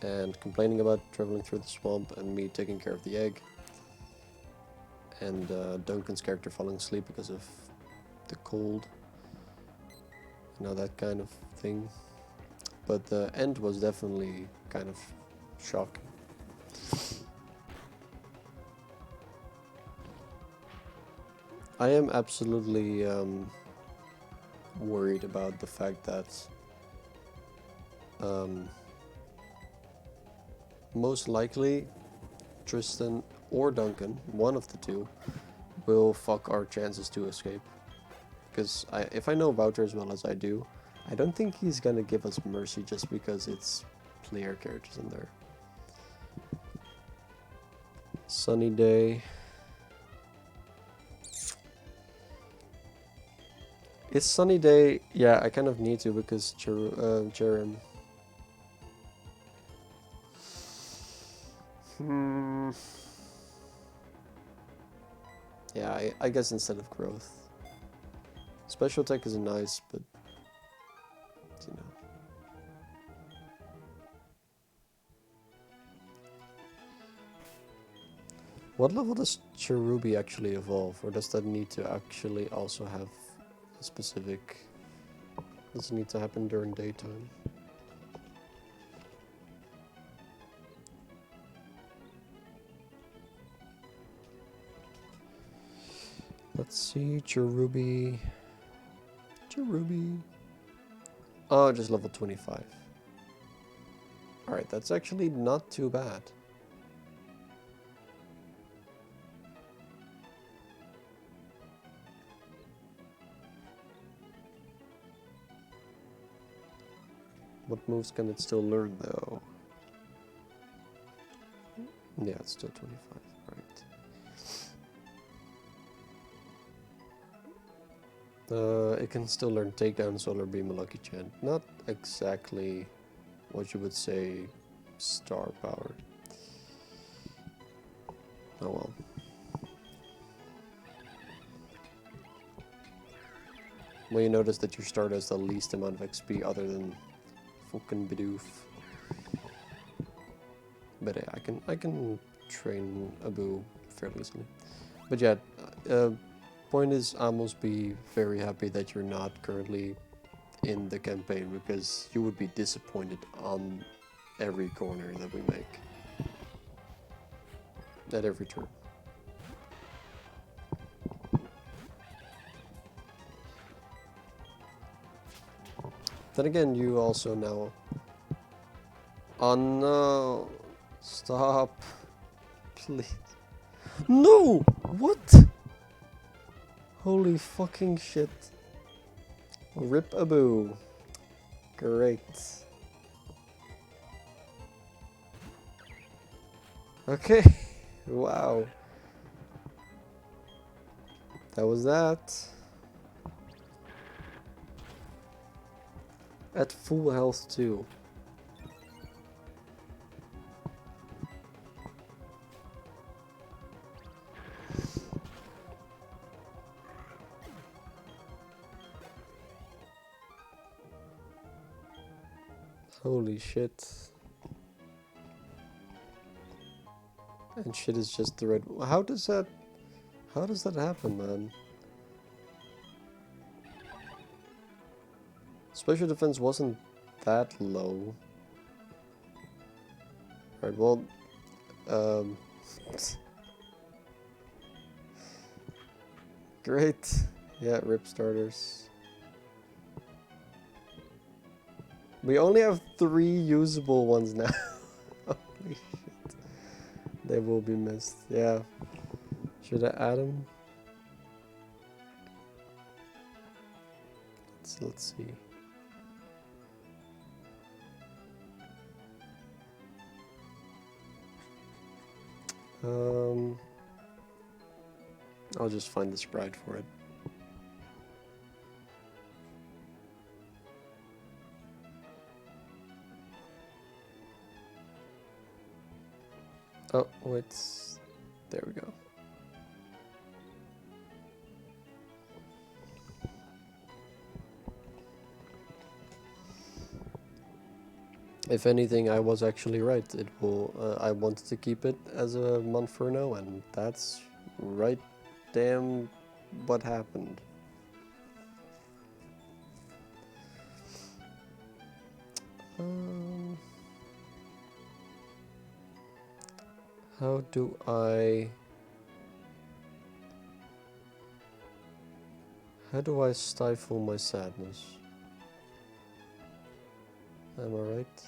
and complaining about traveling through the swamp, and me taking care of the egg, and Duncan's character falling asleep because of the cold, you know, that kind of thing. But the end was definitely kind of shocking. I am absolutely worried about the fact that most likely Tristan or Duncan, one of the 2, will fuck our chances to escape. Because if I know Wouter as well as I do, I don't think he's gonna give us mercy just because it's player characters in there. Sunny day. It's sunny day. Yeah, I kind of need to because Jerem. Yeah, I guess instead of growth. Special attack is nice, but you know. What level does Cherubi actually evolve, or does that need to actually also have a specific... Does it need to happen during daytime? Let's see, Cherubi... Oh, just level 25. Alright, that's actually not too bad. What moves can it still learn though? Yeah, it's still 25, right. It can still learn Takedown, Solar Beam, and Lucky Chant. Not exactly what you would say star power. Oh well. Well, you notice that your star does the least amount of XP other than fucking Bidoof. But yeah, I can train Abu fairly easily. But yeah, point is, Amos, be very happy that you're not currently in the campaign, because you would be disappointed on every corner that we make. At every turn. Then again, you also now... Oh no! Stop! Please. No! What? Holy fucking shit. Rip Abu. Great. Okay. Wow. That was that. At full health too. Holy shit. And shit is just the red. How does that happen, man? Special defense wasn't that low. Alright, well, great. Yeah, rip starters. We only have 3 usable ones now. Holy shit. They will be missed. Yeah. Should I add them? Let's see. I'll just find the sprite for it. Oh, wait. There we go. If anything, I was actually right. It will. I wanted to keep it as a Monferno, and that's right. Damn, what happened? How do I stifle my sadness? Am I right?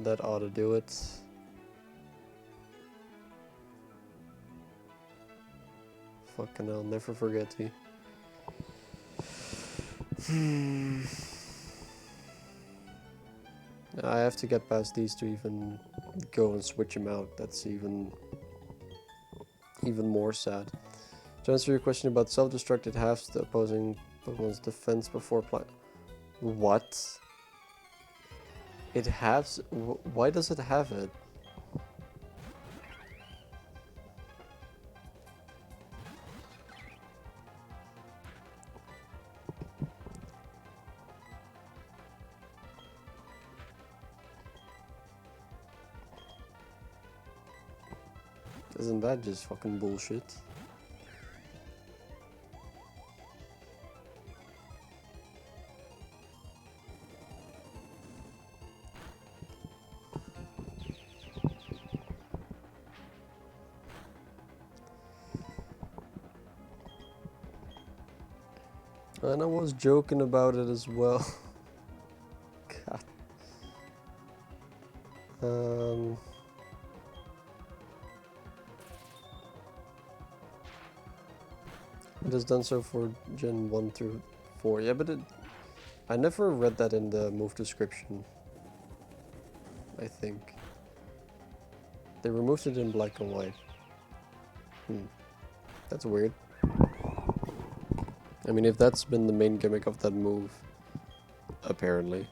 That ought to do it. Fucking hell, never forget you. I have to get past these to even go and switch them out. That's even more sad. To answer your question about self-destruct, it halves the opposing Pokemon's defense before play. What? It halves? Why does it have it? Isn't that just fucking bullshit? And I was joking about it as well. God. It has done so for Gen 1 through 4. Yeah, but I never read that in the move description. I think. They removed it in black and white. That's weird. I mean, if that's been the main gimmick of that move, apparently,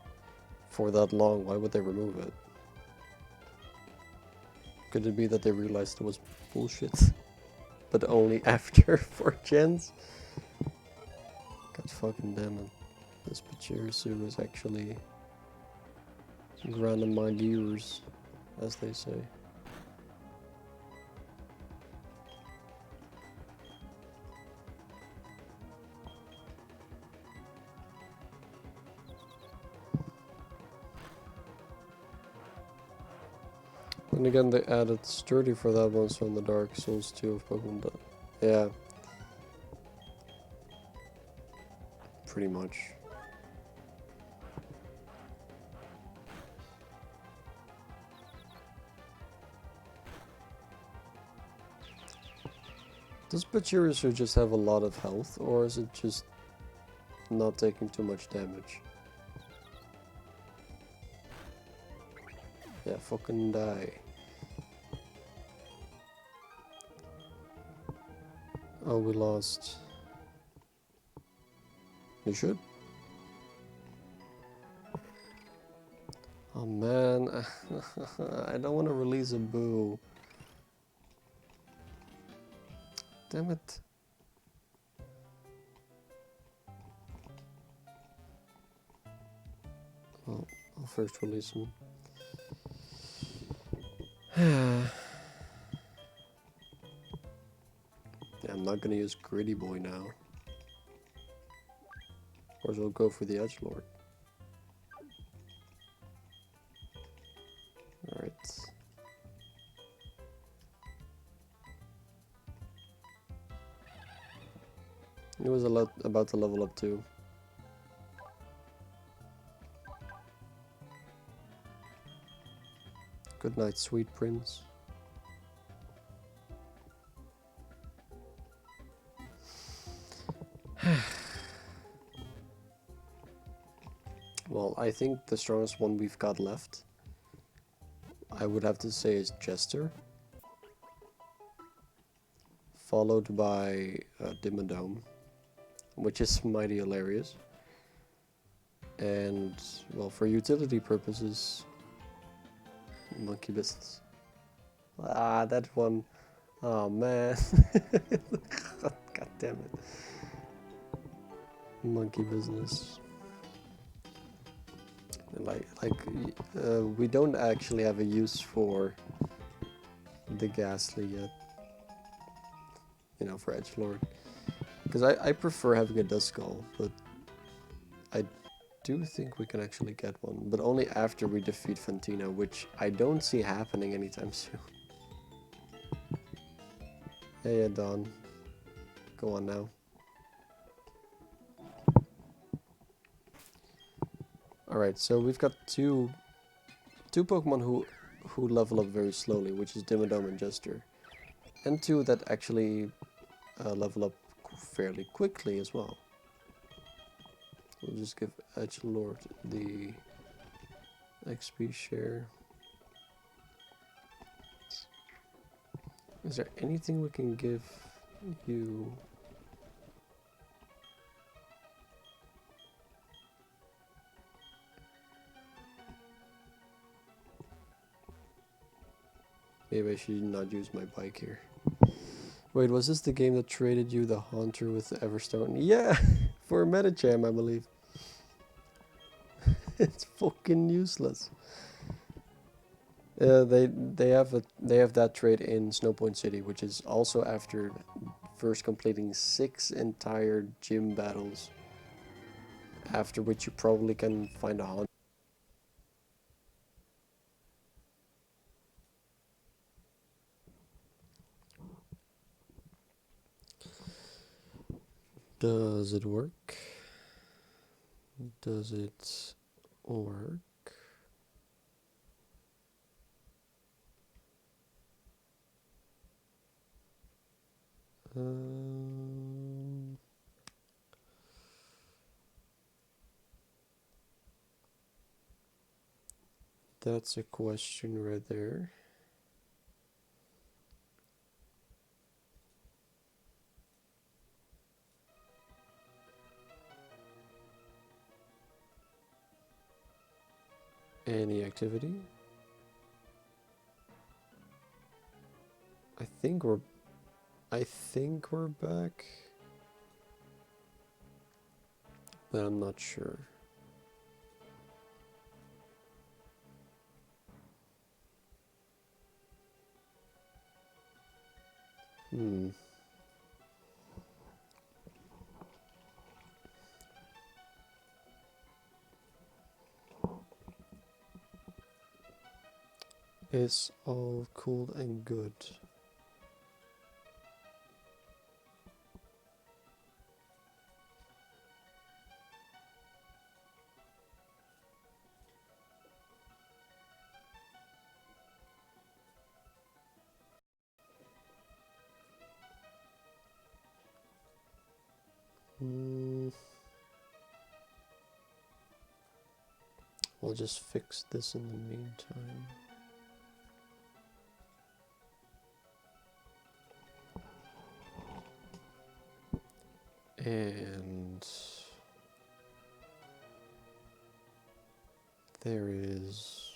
for that long, why would they remove it? Could it be that they realized it was bullshit? But only after 4 gens? God fucking damn it. This Pachirisu is actually grinding my gears, as they say. And again, they added Sturdy for that one, so in the Dark Souls 2 of Pokemon. Yeah. Pretty much. Does Pachirisu just have a lot of health, or is it just not taking too much damage? Yeah, fucking die. Oh, we lost. You should. Oh man, I don't want to release a boo. Damn it. Well, I'll first release him. Yeah, I'm not gonna use Gritty Boy now. Or we'll go for the Edgelord. Alright. He was about to level up too. Good night, sweet prince. Well, I think the strongest one we've got left, I would have to say, is Jester. Followed by Dimmadome, which is mighty hilarious. And, well, for utility purposes, Monkey Business. Ah, that one. Oh, man. God damn it. Monkey Business. We don't actually have a use for the Ghastly yet. You know, for Edgelord. Because I prefer having a Duskull, but I do think we can actually get one. But only after we defeat Fantina, which I don't see happening anytime soon. Hey, Don. Go on now. Alright, so we've got two Pokemon who level up very slowly, which is Dimmadome and Jester. And 2 that actually level up fairly quickly as well. We'll just give Edgelord the XP share. Is there anything we can give you? Maybe I should not use my bike here. Wait, was this the game that traded you the Haunter with the Everstone? Yeah, for Medicham, I believe. It's fucking useless. They have that trade in Snowpoint City, which is also after first completing 6 entire gym battles. After which you probably can find a Haunter. Does it work? does it work? That's a question right there. Any activity? I think we're back, but I'm not sure. It's all cool and good. We'll just fix this in the meantime. And there is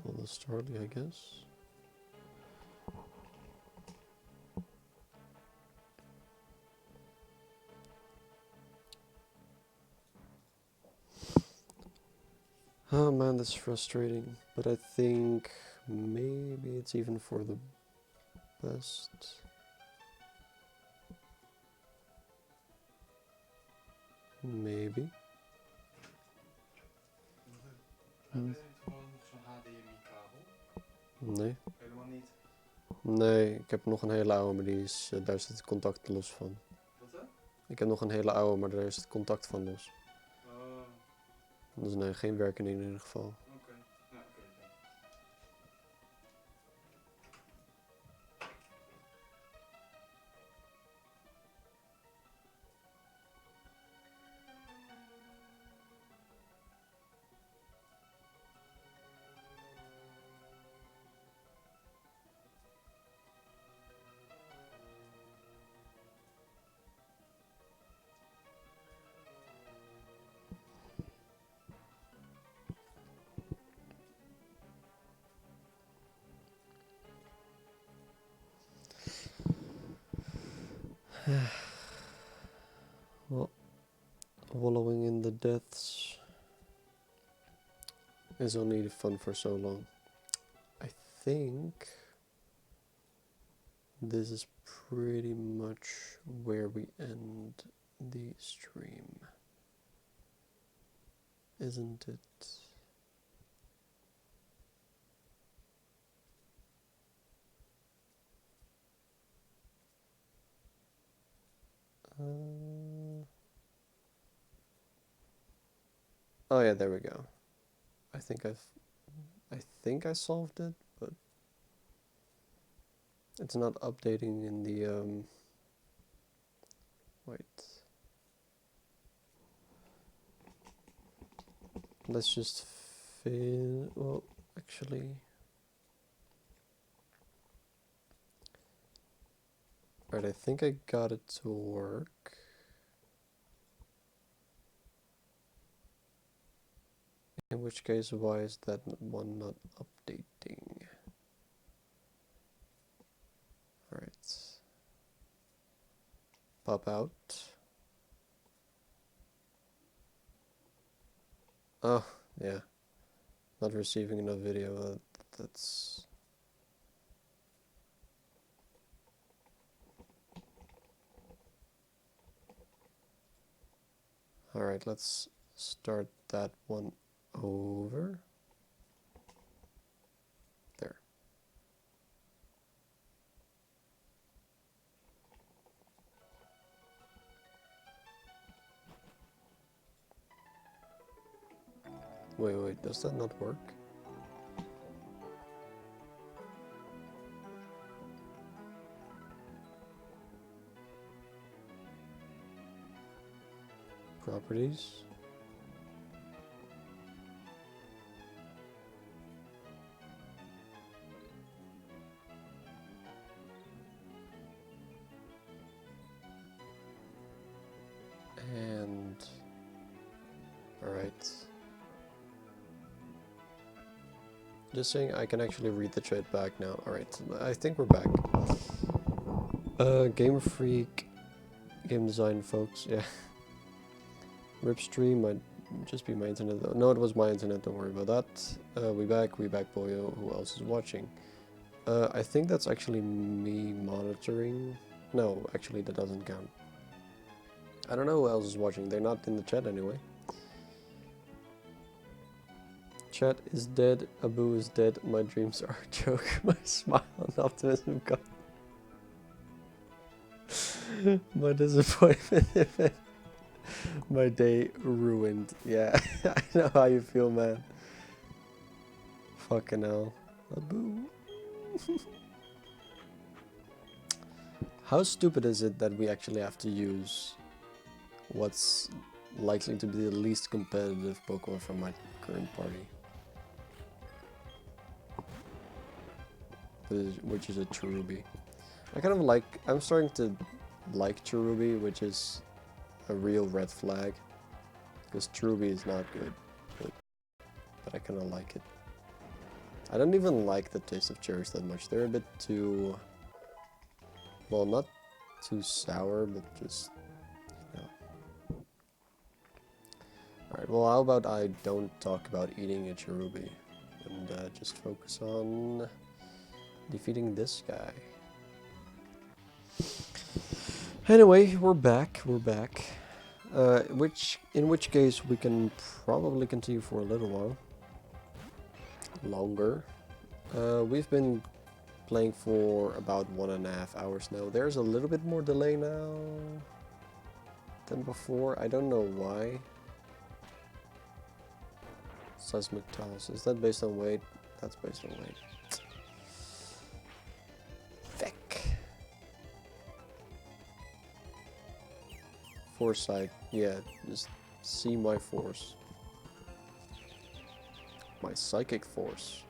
all the Starly, I guess. Oh man, that's frustrating, but I think maybe it's even for the best. Maybe. Heb je gewoon zo'n HDMI-kabel? Nee. Helemaal niet. Nee, ik heb nog een hele oude, maar die is, daar zit het contact los van. Wat dan? Ik heb nog een hele oude, maar daar is het contact van los. Oh. Dus nee, geen werking in ieder geval. Oké. Ja, oké. Well, wallowing in the depths is only fun for so long. I think this is pretty much where we end the stream, isn't it? Oh yeah, there we go. I think I solved it, but it's not updating in the wait. Let's just well, actually. Right, I think I got it to work. In which case, why is that one not updating? Alright. Pop out. Oh, yeah. Not receiving enough video. That's... Alright, let's start that one over. There. Wait, does that not work? Properties. And all right. Just saying, I can actually read the chat back now. All right, I think we're back. Game Freak, game design, folks. Yeah. Ripstream might just be my internet though. No, it was my internet. Don't worry about that. We back, boyo. Who else is watching? I think that's actually me monitoring. No, actually that doesn't count. I don't know who else is watching. They're not in the chat anyway. Chat is dead. Abu is dead. My dreams are a joke. My smile and optimism gone. My disappointment. My day ruined. Yeah, I know how you feel, man. Fucking hell. Abu. How stupid is it that we actually have to use what's likely to be the least competitive Pokemon from my current party? Which is a Cherubi. I kind of like, I'm starting to like Cherubi, which is a real red flag. Because Cherubi is not good. But I kind of like it. I don't even like the taste of cherries that much. They're a bit too, well, not too sour, but just, you know. Alright, well, how about I don't talk about eating a Cherubi and just focus on defeating this guy. Anyway, we're back. In which case we can probably continue for a little while longer. We've been playing for about 1.5 hours now. There's a little bit more delay now than before. I don't know why. Seismic tiles. Is that based on weight? That's based on weight. Foresight, yeah, just see my force. My psychic force.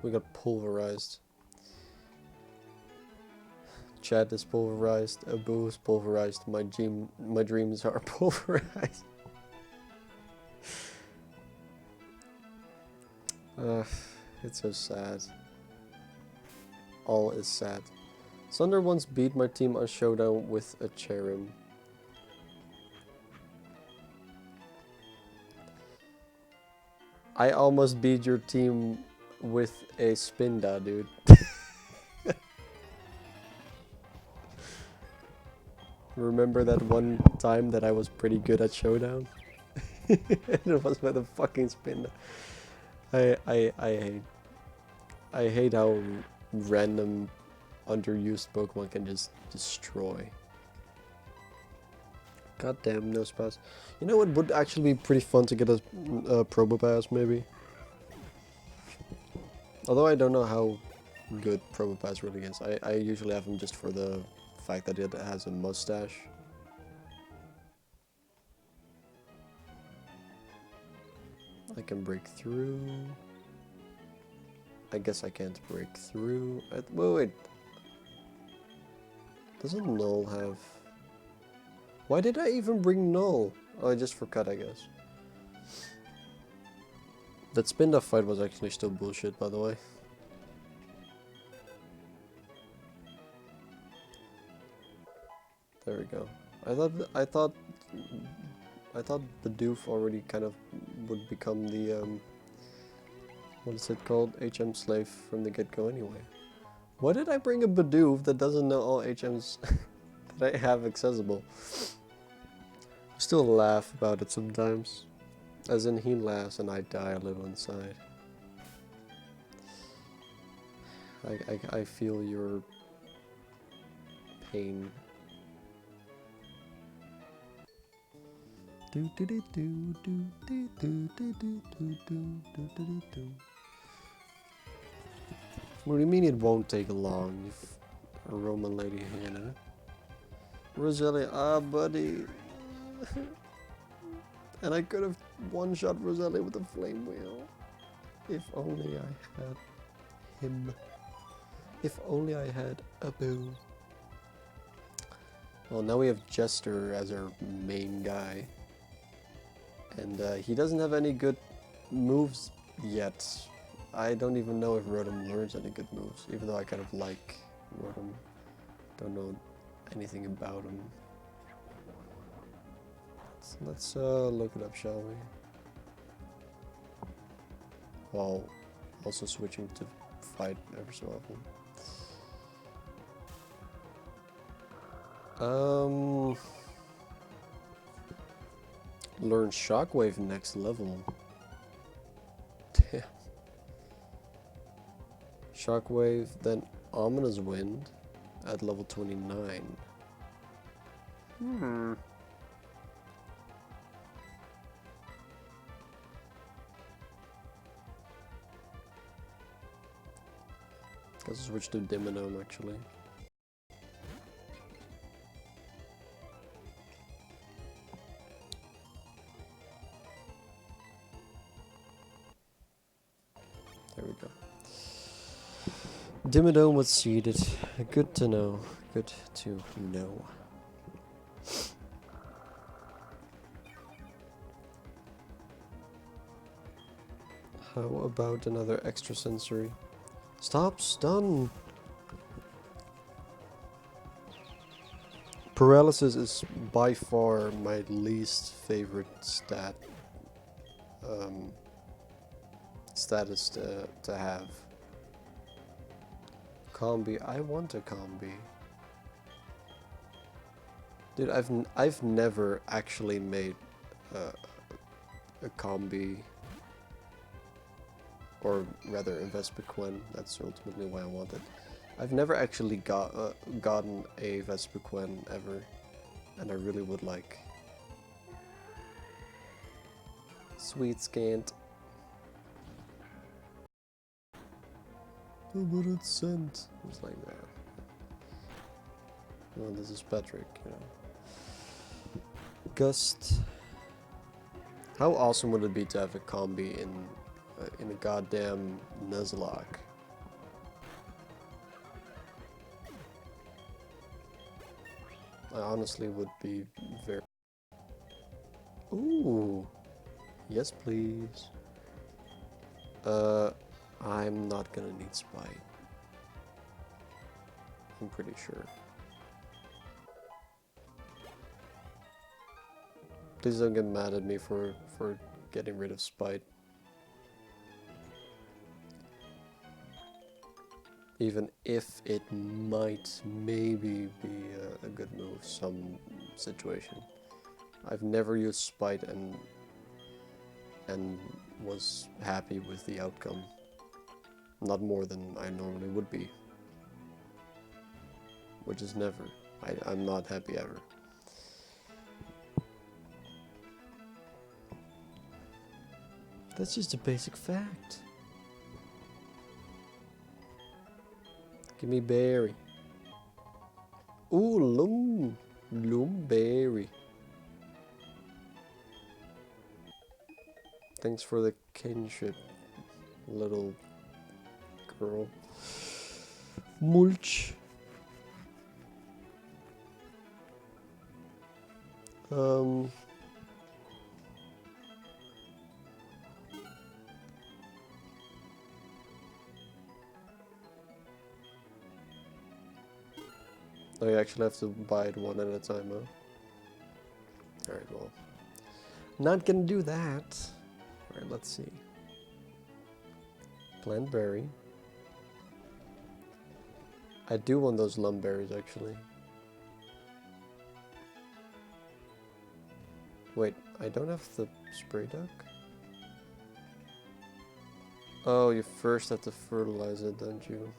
We got pulverized. Chat is pulverized. Abu is pulverized. My dreams are pulverized. It's so sad. All is sad. Sunder once beat my team on Showdown with a Cherim. I almost beat your team with a Spinda, dude. Remember that one time that I was pretty good at Showdown? It was with a fucking Spinda. I hate how random underused Pokemon can just destroy. Goddamn, no spaz. You know what would actually be pretty fun to get a Probopass maybe? Although I don't know how good Probopass really is. I usually have him just for the fact that it has a mustache. I can break through. I guess I can't break through. Wait. Doesn't Null have... Why did I even bring Null? Oh, just for cut, I guess. That Spinda fight was actually still bullshit, by the way. There we go. I thought Bidoof already kind of would become the what is it called? HM slave from the get-go anyway. Why did I bring a Bidoof that doesn't know all HMs that I have accessible? I still laugh about it sometimes. As in, he laughs and I die a little inside. I feel your pain. What do you mean it won't take long if a Roman lady Hannah? Roselia, buddy. And I could have one-shot Roselia with a flame wheel. If only I had him. If only I had a boo. Well, now we have Jester as our main guy. And he doesn't have any good moves yet. I don't even know if Rotom learns any good moves, even though I kind of like Rotom. Don't know anything about him. Let's look it up, shall we? While also switching to fight ever so often. Learn Shockwave next level. Damn. Shockwave, then Ominous Wind at level 29. Let's switch to Dimmadome actually. There we go. Dimmadome was seeded. Good to know. Good to know. How about another extrasensory? Stop stun! Paralysis is by far my least favorite status to have. Combi, I want a combi. Dude, I've never actually made a combi, or rather a Vespiquen. That's ultimately why I want it. I've never actually gotten a Vespiquen ever, and I really would like. Sweet Scant. Oh, but it's sent. It's like that. Well, this is Patrick, you know. Gust. How awesome would it be to have a combi in a goddamn Nuzlocke? I honestly would be very... Ooh. Yes, please. I'm not gonna need Spite. I'm pretty sure. Please don't get mad at me for getting rid of Spite. Even if it might maybe be a good move, some situation. I've never used Spite and was happy with the outcome. Not more than I normally would be. Which is never. I'm not happy ever. That's just a basic fact. Give me berry. Ooh, Loomberry. Thanks for the kinship, little girl. Mulch. Oh, you actually have to buy it one at a time, huh? Alright, well. Not gonna do that. Alright, let's see. Plant berry. I do want those lumberries, actually. Wait, I don't have the spray duck? Oh, you first have to fertilize it, don't you?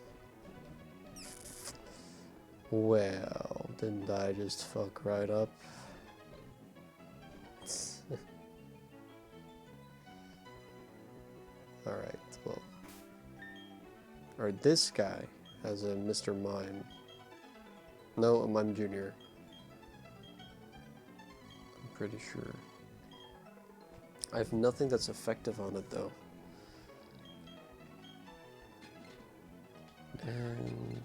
Well... Didn't I just fuck right up? Alright, well. Or this guy has a Mr. Mime. No, a Mime Jr. I'm pretty sure. I have nothing that's effective on it though. And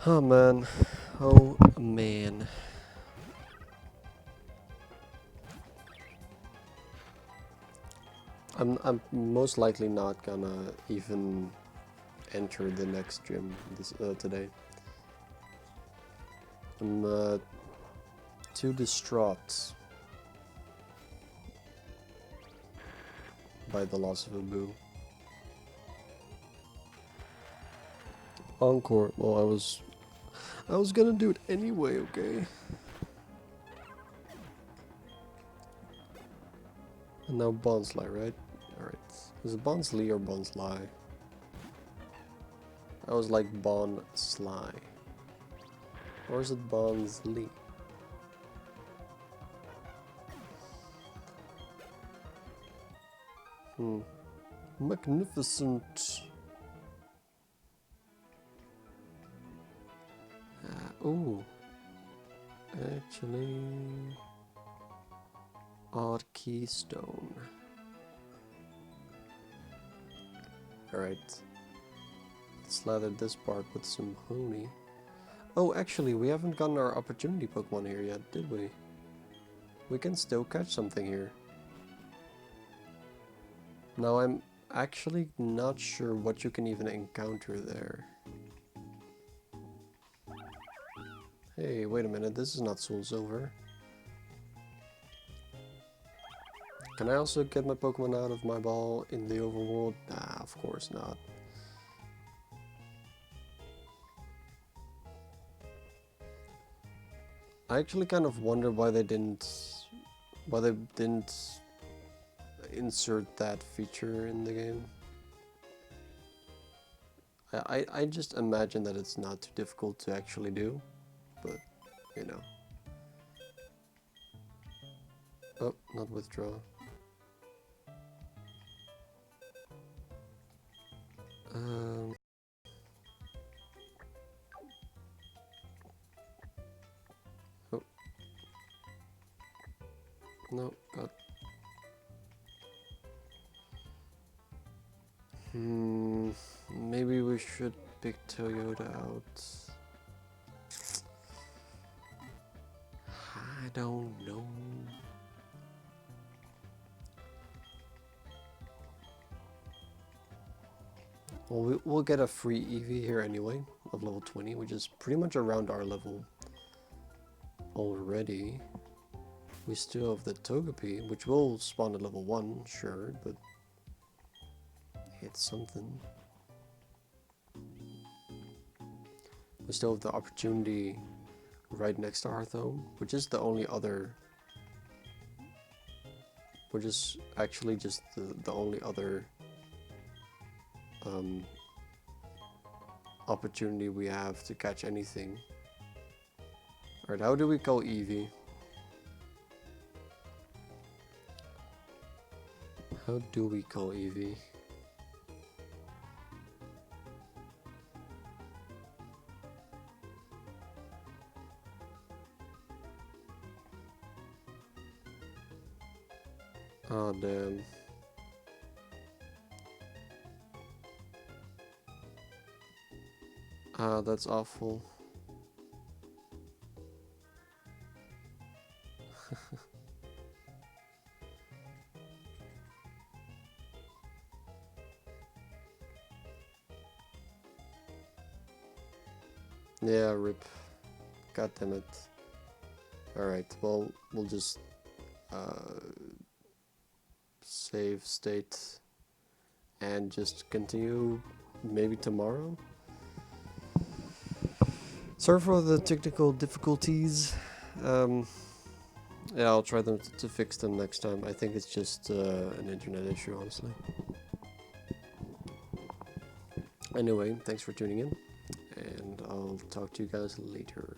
oh man. Oh man. I'm most likely not gonna even enter the next gym this today. I'm too distraught by the loss of a boo. Encore. Well, I was gonna do it anyway, okay? And now Bonsly, right? Alright. Is it Bonsly or Bonsly? I was like Bonsly. Or is it Bonsly? Magnificent. Oh. Actually... Odd Keystone. Alright. Let's lather this bark with some honey. Oh, actually, we haven't gotten our opportunity Pokemon here yet, did we? We can still catch something here. Now, I'm actually not sure what you can even encounter there. Hey, wait a minute, this is not Soul Silver. Can I also get my Pokemon out of my ball in the overworld? Nah, of course not. I actually kind of wonder why they didn't insert that feature in the game. I just imagine that it's not too difficult to actually do, but you know. Oh, not withdraw. Oh. No, God. Maybe we should pick Toyota out. I don't know. Well, we'll get a free EV here anyway, of level 20, which is pretty much around our level already. We still have the Togepi, which will spawn at level 1, sure, but it's something. We still have the opportunity right next to Hearthome, which is the only other... Which is actually just the only other opportunity we have to catch anything. Alright, how do we call Eevee? How do we call Eevee? Oh damn. Ah, that's awful. Yeah, rip. God damn it. Alright, well, we'll just save state and just continue maybe tomorrow. Sorry for the technical difficulties. Yeah, I'll try them to fix them next time. I think it's just an internet issue, honestly. Anyway, thanks for tuning in, and I'll talk to you guys later.